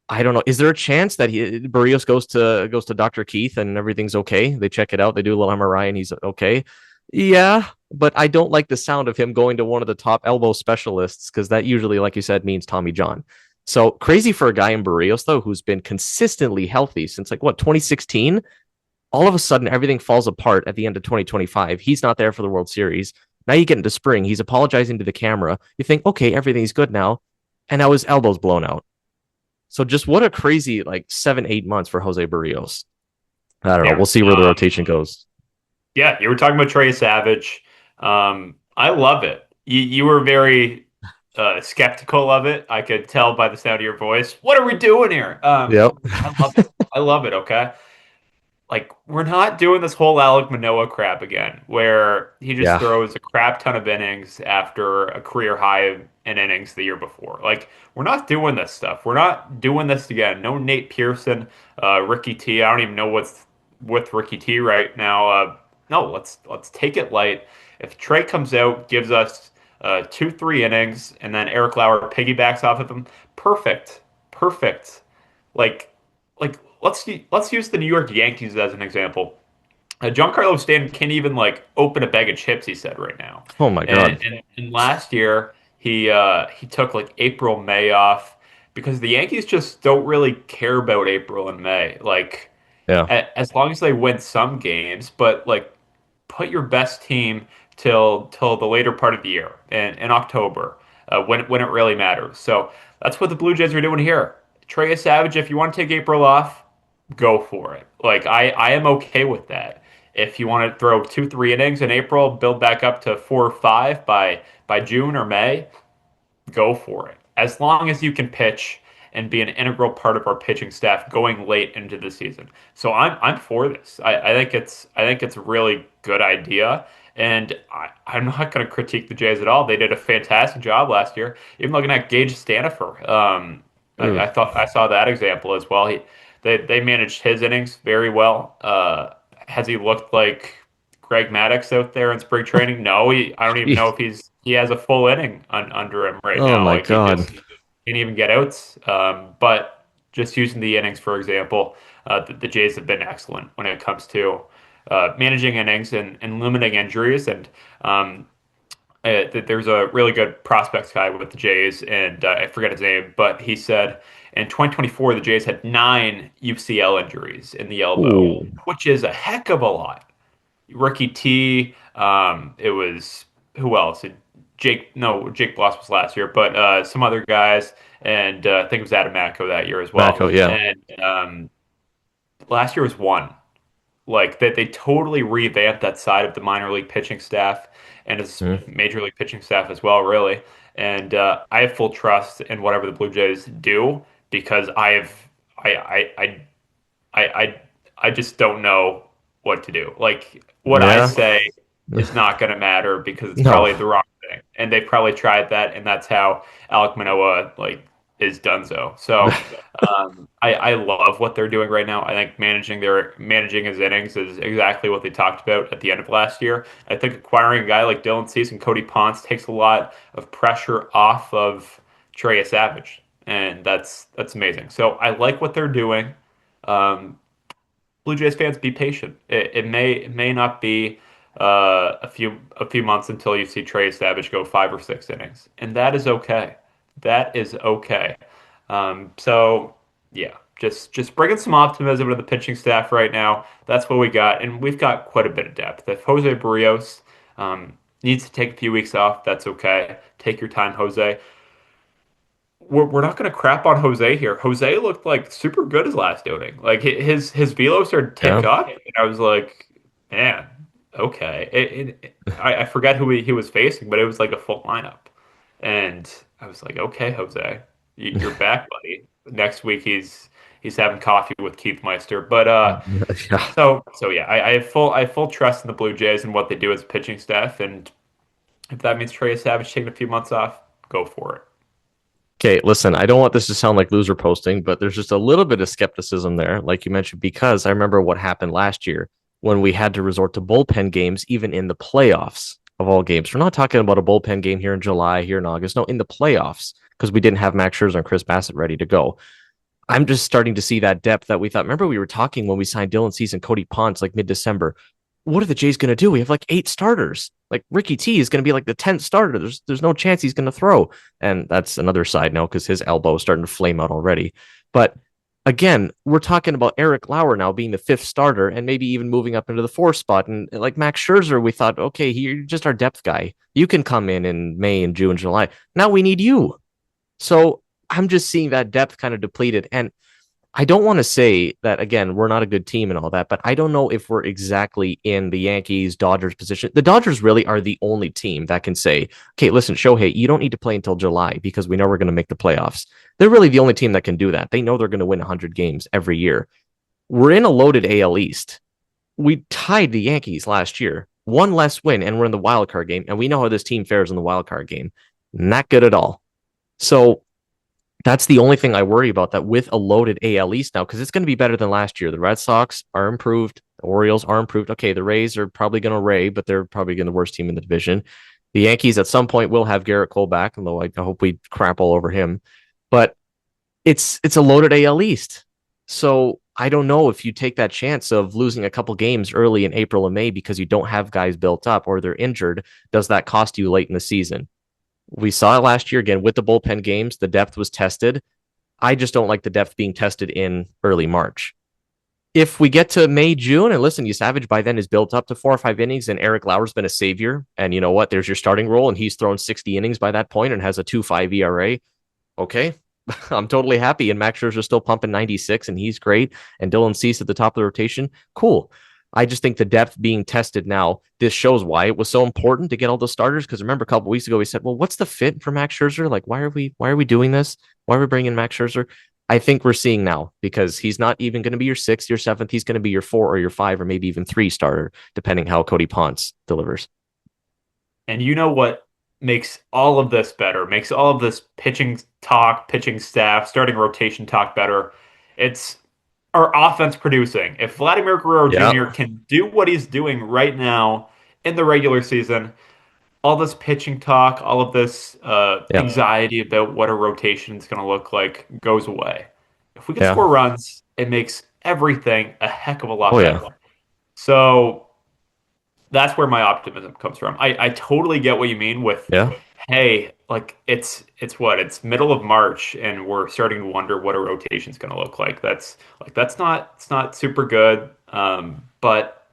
I don't know. Is there a chance that Barrios goes to Dr. Keith and everything's okay? They check it out. They do a little MRI and he's okay. Yeah, but I don't like the sound of him going to one of the top elbow specialists because that usually, like you said, means Tommy John. So crazy for a guy in Barrios though, who's been consistently healthy since like what 2016. All of a sudden, everything falls apart at the end of 2025. He's not there for the World Series. Now you get into spring. He's apologizing to the camera. You think, okay, everything's good now, and now his elbow's blown out. So just what a crazy like 7, 8 months for Jose Barrios. I don't know. Yeah. We'll see where the rotation goes. Yeah, you were talking about Trey Savage. I love it. You were very skeptical of it. I could tell by the sound of your voice. What are we doing here? Yep. I love it. I love it. Okay. Like we're not doing this whole Alek Manoah crap again, where he just Yeah. throws a crap ton of innings after a career high in innings the year before. Like we're not doing this stuff. We're not doing this again. No Nate Pearson, Ricky T. I don't even know what's with Ricky T right now. No, let's take it light. If Trey comes out, gives us 2, 3 innings, and then Eric Lauer piggybacks off of him, perfect, perfect. Like let's use the New York Yankees as an example. Giancarlo Stanton can't even like open a bag of chips, he said right now. Oh my And God. and last year he took like April, May off because the Yankees just don't really care about April and May. Like Yeah. as long as they win some games, but like put your best team till the later part of the year in October when it really matters. So that's what the Blue Jays are doing here. Trey Savage, if you want to take April off, go for it. Like I am okay with that. If you want to throw 2, 3 innings in April, build back up to 4 or 5 by June or May, go for it. As long as you can pitch and be an integral part of our pitching staff going late into the season. So I'm for this. I think it's a really good idea. And I'm not going to critique the Jays at all. They did a fantastic job last year. Even looking at Gage Stanifer, Mm. I thought I saw that example as well. They managed his innings very well. Has he looked like Greg Maddux out there in spring training? No, I don't even know Jeez. if he has a full inning under him right Oh now. my Like he God. just can't even get outs. But just using the innings, for example, the Jays have been excellent when it comes to managing innings and limiting injuries. And there's a really good prospects guy with the Jays, and I forget his name, but he said in 2024 the Jays had 9 UCL injuries in the elbow, Ooh. which is a heck of a lot. Ricky T. It was who else? Jake. No, Jake Bloss was last year, but some other guys, and I think it was Adam Macko that year as well. Mako, yeah. And last year was one. Like that, they totally revamped that side of the minor league pitching staff and his Mm. major league pitching staff as well, really. And I have full trust in whatever the Blue Jays do because I, I, I I just don't know what to do. Like what I Yeah. say is not going to matter because it's No. probably the wrong thing, and they probably tried that, and that's how Alek Manoah like is done so. So I love what they're doing right now. I think managing his innings is exactly what they talked about at the end of last year. I think acquiring a guy like Dylan Cease and Cody Ponce takes a lot of pressure off of Trey Savage, and that's amazing. So I like what they're doing. Um, Blue Jays fans, be patient. It may not be a few months until you see Trey Savage go 5 or 6 innings, and that is okay. That is okay. So yeah, just bringing some optimism to the pitching staff right now. That's what we got, and we've got quite a bit of depth. If Jose Barrios needs to take a few weeks off, that's okay. Take your time, Jose. We're not going to crap on Jose here. Jose looked like super good his last outing. Like his velo started to tick Yeah. up, and I was like, man, okay. I forgot who he was facing, but it was like a full lineup, and I was like, okay, Jose, you're back, buddy. Next week he's having coffee with Keith Meister, but Yeah. so yeah, I have full trust in the Blue Jays and what they do as a pitching staff, and if that means Trey Savage taking a few months off, go for it. Okay, listen, I don't want this to sound like loser posting, but there's just a little bit of skepticism there, like you mentioned, because I remember what happened last year when we had to resort to bullpen games, even in the playoffs of all games. We're not talking about a bullpen game here in July, here in August. No, in the playoffs, because we didn't have Max Scherzer and Chris Bassett ready to go. I'm just starting to see that depth that we thought. Remember, we were talking when we signed Dylan Cease and Cody Ponce like mid-December. What are the Jays going to do? We have like 8 starters. Like Ricky T is going to be like the 10th starter. There's no chance he's going to throw. And that's another side note because his elbow is starting to flame out already. But again, we're talking about Eric Lauer now being the 5th starter and maybe even moving up into the 4th spot. And like Max Scherzer, we thought, okay, you're just our depth guy. You can come in May and June, July. Now we need you. So I'm just seeing that depth kind of depleted. And I don't want to say that, again, we're not a good team and all that, but I don't know if we're exactly in the Yankees Dodgers position. The Dodgers really are the only team that can say, okay, listen, Shohei, you don't need to play until July because we know we're going to make the playoffs. They're really the only team that can do that. They know they're going to win 100 games every year. We're in a loaded AL East. We tied the Yankees last year, one less win, and we're in the wild card game. And we know how this team fares in the wild card game. Not good at all. So that's the only thing I worry about, that with a loaded AL East now, because it's going to be better than last year. The Red Sox are improved. The Orioles are improved. Okay, the Rays are probably going to Ray, but they're probably going to the worst team in the division. The Yankees at some point will have Garrett Cole back, although I hope we crap all over him. But it's a loaded AL East. So I don't know if you take that chance of losing a couple games early in April and May because you don't have guys built up or they're injured. Does that cost you late in the season? We saw it last year again with the bullpen games. The depth was tested. I just don't like the depth being tested in early March. If we get to May, June, and listen, you Savage by then is built up to 4 or 5 innings, and Eric Lauer's been a savior. And you know what? There's your starting role, and he's thrown 60 innings by that point and has a 2.5 ERA. Okay, I'm totally happy. And Max Scherzer's still pumping 96, and he's great. And Dylan Cease at the top of the rotation. Cool. I just think the depth being tested now, this shows why it was so important to get all those starters. Because remember, a couple weeks ago, we said, well, what's the fit for Max Scherzer? Like, why are we doing this? Why are we bringing Max Scherzer? I think we're seeing now because he's not even going to be your sixth, your seventh. He's going to be your 4 or your 5 or maybe even 3 starter, depending how Cody Ponce delivers. And you know what makes all of this better, makes all of this pitching talk, pitching staff, starting rotation talk better? It's our offense producing. If Vladimir Guerrero Yeah. Jr. can do what he's doing right now in the regular season, all this pitching talk, all of this Yeah. anxiety about what a rotation is going to look like goes away. If we can Yeah. score runs, it makes everything a heck of a Oh, lot yeah. better. So that's where my optimism comes from. I totally get what you mean with, Yeah. hey, like it's what it's middle of March and we're starting to wonder what a rotation is going to look like. That's not it's not super good. But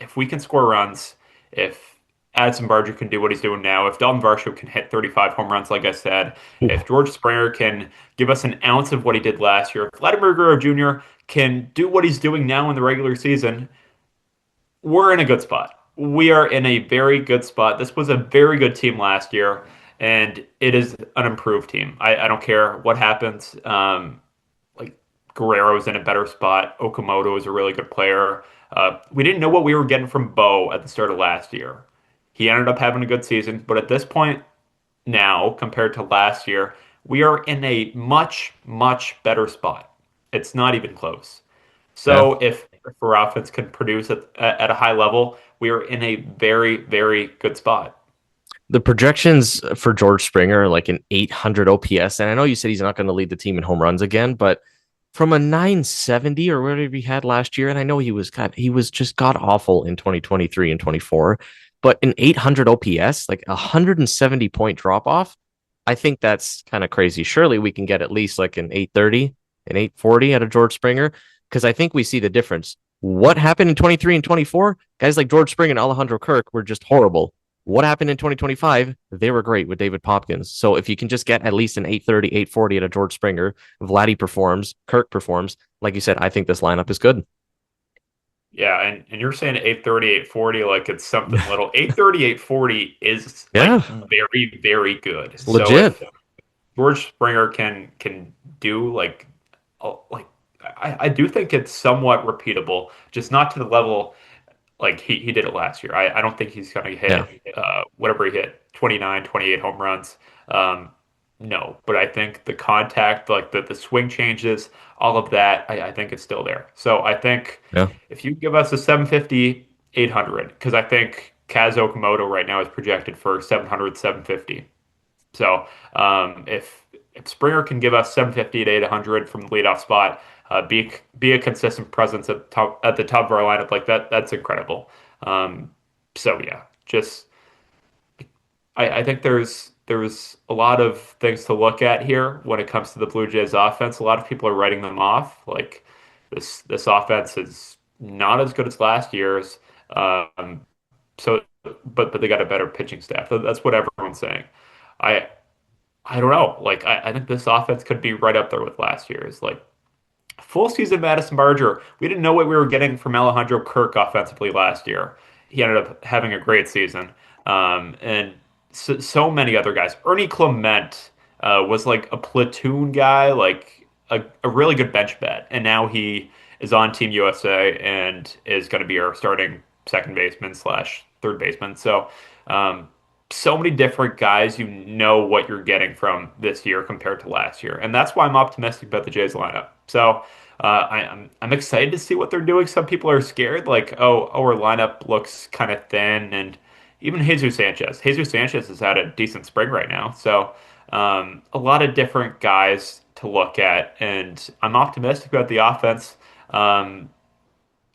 if we can score runs, if Addison Barger can do what he's doing now, if Dalton Varsho can hit 35 home runs, like I said, Ooh. if George Springer can give us an ounce of what he did last year, if Vladimir Guerrero Jr. can do what he's doing now in the regular season, we're in a good spot. We are in a very good spot. This was a very good team last year, and it is an improved team. I don't care what happens. Like Guerrero's in a better spot. Okamoto is a really good player. We didn't know what we were getting from Bo at the start of last year. He ended up having a good season, but at this point now, compared to last year, we are in a much, much better spot. It's not even close. Yeah. So if our offense can produce at a high level, we are in a very, very good spot. The projections for George Springer are like an 800 OPS. And I know you said he's not going to lead the team in home runs again, but from a 970 or whatever he had last year, and I know he was just god awful in 2023 and 24, but an 800 OPS, like a 170 point drop off, I think that's kind of crazy. Surely we can get at least like an 830, an 840 out of George Springer because I think we see the difference. What happened in 23 and 24? Guys like George Springer and Alejandro Kirk were just horrible. What happened in 2025? They were great with David Popkins. So if you can just get at least an 830, 840 at a George Springer, Vladdy performs, Kirk performs, like you said, I think this lineup is good. Yeah, and you're saying 830, 840 like it's something little. 830, 840 is like Yeah, very, very good. it's So legit. if George Springer can do like I do think it's somewhat repeatable, just not to the level like he did it last year. I don't think he's going to Yeah, hit whatever he hit, 29, 28 home runs. Um, no, but I think the contact, like the swing changes, all of that, I think it's still there. So I think yeah, if you give us a 750, 800, because I think Kaz Okamoto right now is projected for 700, 750. So if Springer can give us 750 to 800 from the leadoff spot, be a consistent presence at the top of our lineup like that, that's incredible. Um, so yeah, just I think there's a lot of things to look at here when it comes to the Blue Jays offense. A lot of people are writing them off. Like this offense is not as good as last year's. So but they got a better pitching staff. That's what everyone's saying. I I don't know. Like I think this offense could be right up there with last year's. Like full season Madison Barger, we didn't know what we were getting from Alejandro Kirk offensively last year. He ended up having a great season. And so many other guys. Ernie Clement was like a platoon guy, like a really good bench bet. And now he is on Team USA and is going to be our starting second baseman slash third baseman. Um, so many different guys, you know what you're getting from this year compared to last year. And that's why I'm optimistic about the Jays lineup. So I'm excited to see what they're doing. Some people are scared, like, oh, our lineup looks kind of thin, and even Jesus Sanchez. Jesus Sanchez has had a decent spring right now, so a lot of different guys to look at, and I'm optimistic about the offense. um,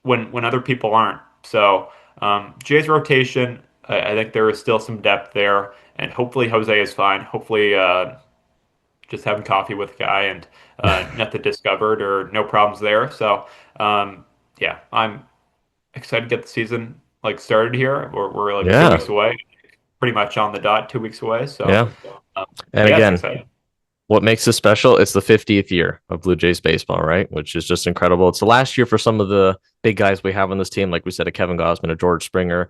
when other people aren't. So Jay's rotation, I think there is still some depth there, and hopefully Jose is fine. Hopefully, just having coffee with a guy and nothing discovered or no problems there. So yeah, I'm excited to get the season like started here. We're like 2 weeks Yeah, away, pretty much on the dot, 2 weeks away. So yeah. And yeah, it's again, exciting. what makes this special? It's the 50th year of Blue Jays baseball, right? Which is just incredible. It's the last year for some of the big guys we have on this team, like we said, a Kevin Gausman, a George Springer.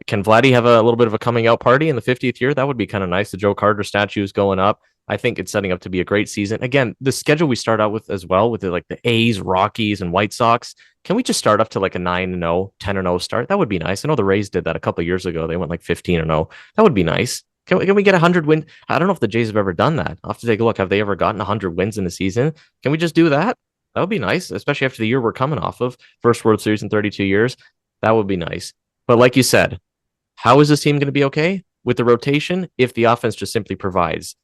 Can Vladdy have a little bit of a coming out party in the 50th year? That would be kind of nice. The Joe Carter statue is going up. I think it's setting up to be a great season. Again, the schedule we start out with as well, with like the A's, Rockies, and White Sox. Can we just start up to like a 9-0, 10-0 start? That would be nice. I know the Rays did that a couple of years ago. They went like 15-0. That would be nice. Can we get 100 wins? I don't know if the Jays have ever done that. I'll have to take a look. Have they ever gotten 100 wins in a season? Can we just do that? That would be nice, especially after the year we're coming off of. First World Series in 32 years. That would be nice. But like you said, how is this team going to be okay with the rotation if the offense just simply provides?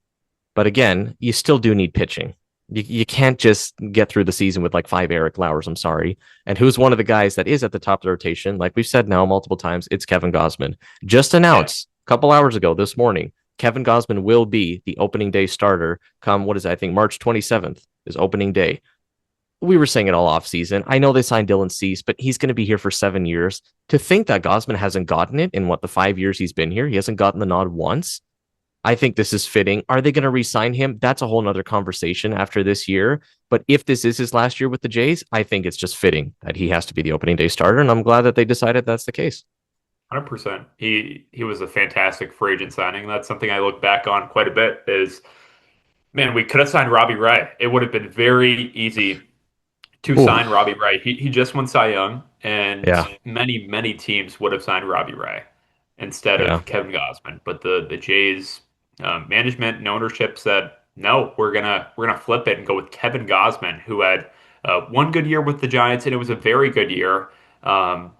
But again, you still do need pitching. You can't just get through the season with like five Eric Lauers. I'm sorry. And who's one of the guys that is at the top of the rotation? Like we've said now multiple times, it's Kevin Gausman. Just Yeah, announced a couple hours ago this morning, Kevin Gausman will be the opening day starter come, what is it? I think March 27th is opening day. We were saying it all off season. I know they signed Dylan Cease, but he's going to be here for 7 years. To think that Gausman hasn't gotten it in what the 5 years he's been here, he hasn't gotten the nod once. I think this is fitting. Are they going to re-sign him? That's a whole nother conversation after this year. But if this is his last year with the Jays, I think it's just fitting that he has to be the opening day starter. And I'm glad that they decided that's the case. 100%. He was a fantastic free agent signing. That's something I look back on quite a bit. Is man, we could have signed Robbie Ray. It would have been very easy to Ooh, sign Robbie Ray. He just won Cy Young, and yeah, many teams would have signed Robbie Ray instead yeah, of Kevin Gausman. But the Jays management and ownership said no, we're gonna flip it and go with Kevin Gausman, who had one good year with the Giants, and it was a very good year. Um,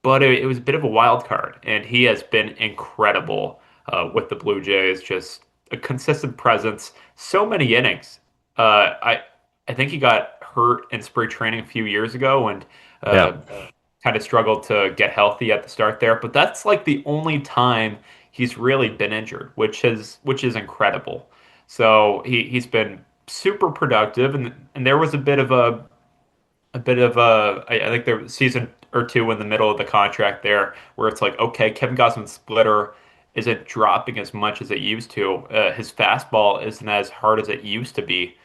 but it was a bit of a wild card, and he has been incredible with the Blue Jays. Just a consistent presence, so many innings. I think he got hurt in spring training a few years ago and yeah, uh, kind of struggled to get healthy at the start there. But that's like the only time he's really been injured, which is incredible. So he's been super productive, and there was I think there was a season or two in the middle of the contract there where it's like, okay, Kevin Gausman's splitter isn't dropping as much as it used to. His fastball isn't as hard as it used to be.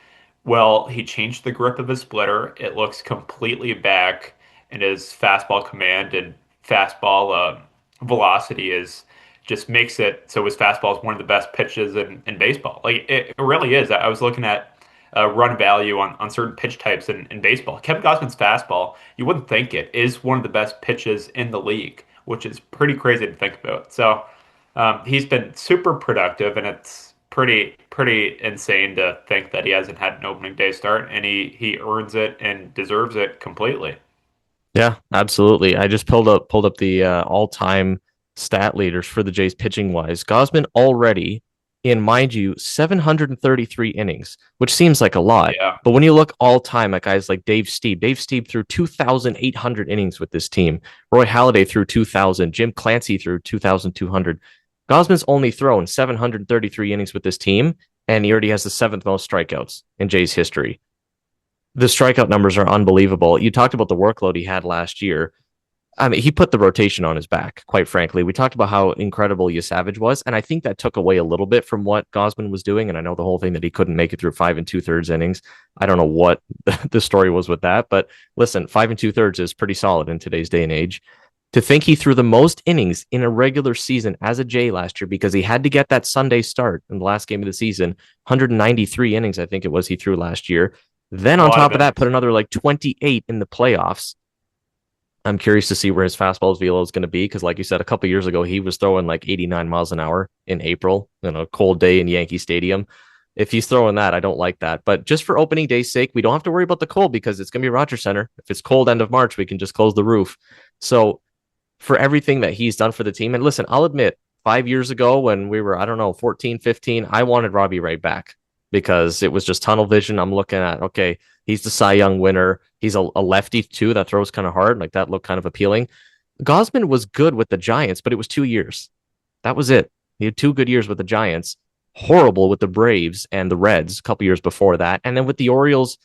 Well, he changed the grip of his splitter. It looks completely back, and his fastball command and fastball velocity is just makes it so his fastball is one of the best pitches in baseball. Like it really is. I was looking at run value on certain pitch types in baseball. Kevin Gausman's fastball, you wouldn't think it is one of the best pitches in the league, which is pretty crazy to think about. So he's been super productive, and it's pretty insane to think that he hasn't had an opening day start, and he earns it and deserves it completely. yeah, absolutely. I just pulled up the all-time stat leaders for the Jays pitching wise. Gosman already in, mind you, 733 innings, which seems like a lot. Yeah, But when you look all time at guys like Dave Stieb threw 2,800 innings with this team. Roy Halladay threw 2,000. Jim Clancy threw 2,200. Gosman's only thrown 733 innings with this team, and he already has the seventh most strikeouts in Jays history. The strikeout numbers are unbelievable. You talked about the workload he had last year. I mean, he put the rotation on his back, quite frankly. We talked about how incredible Savage was, and I think that took away a little bit from what Gosman was doing. And I know the whole thing that he couldn't make it through 5 2/3 innings. I don't know what the story was with that, but listen, 5 2/3 is pretty solid in today's day and age. To think he threw the most innings in a regular season as a J last year because he had to get that Sunday start in the last game of the season, 193 innings, I think it was he threw last year. Then a on lot of top of that, put innings. another like 28 in the playoffs. I'm curious to see where his fastball's velo is going to be because, like you said, a couple years ago, he was throwing like 89 miles an hour in April in a cold day in Yankee Stadium. If he's throwing that, I don't like that. But just for opening day's sake, we don't have to worry about the cold because it's going to be Rogers Center. If it's cold end of March, we can just close the roof. So for everything that he's done for the team, and listen, I'll admit, 5 years ago when we were, I don't know, 14, 15, I wanted Robbie Ray back because it was just tunnel vision. I'm looking at, okay, He's the Cy Young winner. He's a lefty too that throws kind of hard. Like that looked kind of appealing. Gosman was good with the Giants, but it was 2 years. That was it. He had 2 good years with the Giants, horrible with the Braves and the Reds a couple years before that. And then with the Orioles,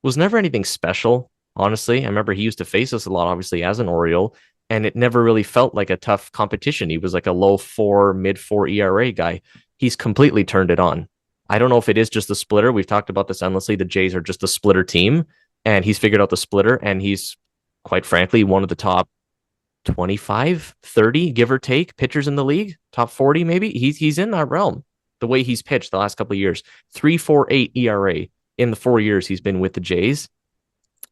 was never anything special, honestly. I remember he used to face us a lot, obviously, as an Oriole, and it never really felt like a tough competition. He was like a low four, mid four ERA guy. He's completely turned it on. I don't know if it is just the splitter. We've talked about this endlessly. The Jays are just a splitter team, and he's figured out the splitter, and he's quite frankly one of the top 25, 30, give or take, pitchers in the league, top 40 maybe. He's in that realm. The way he's pitched the last couple of years, 3.48 ERA in the 4 years he's been with the Jays.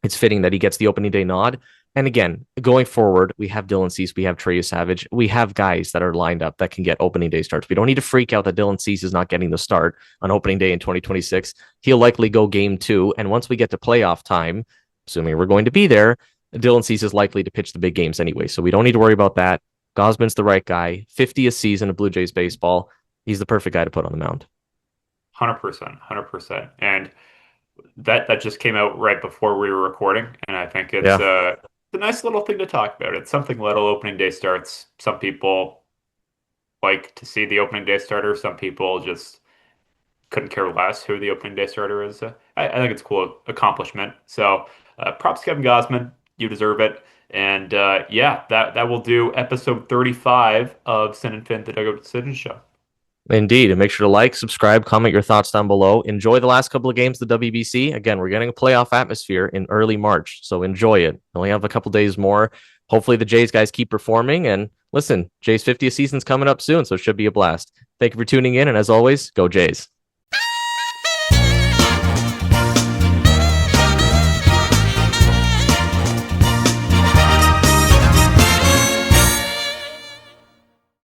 It's fitting that he gets the opening day nod. And again, going forward, we have Dylan Cease, we have Trey Savage, we have guys that are lined up that can get opening day starts. We don't need to freak out that Dylan Cease is not getting the start on opening day in 2026. He'll likely go game 2. And once we get to playoff time, assuming we're going to be there, Dylan Cease is likely to pitch the big games anyway. So we don't need to worry about that. Gosman's the right guy. 50th season of Blue Jays baseball. He's the perfect guy to put on the mound. 100%, 100%. And that just came out right before we were recording, and I think Yeah. it's a nice little thing to talk about. It's something little. Opening day starts. Some people like to see the opening day starter. Some people just couldn't care less who the opening day starter is. I think it's a cool accomplishment. So props Kevin Gosman. You deserve it. And yeah, that will do episode 35 of Sin and Fin, the Dugout Decision Show. Indeed. And make sure to like, subscribe, comment your thoughts down below. Enjoy the last couple of games of the WBC. Again, we're getting a playoff atmosphere in early March, so enjoy it. We only have a couple days more. Hopefully the Jays guys keep performing. And listen, Jays 50th season's coming up soon, so it should be a blast. Thank you for tuning in. And as always, go Jays.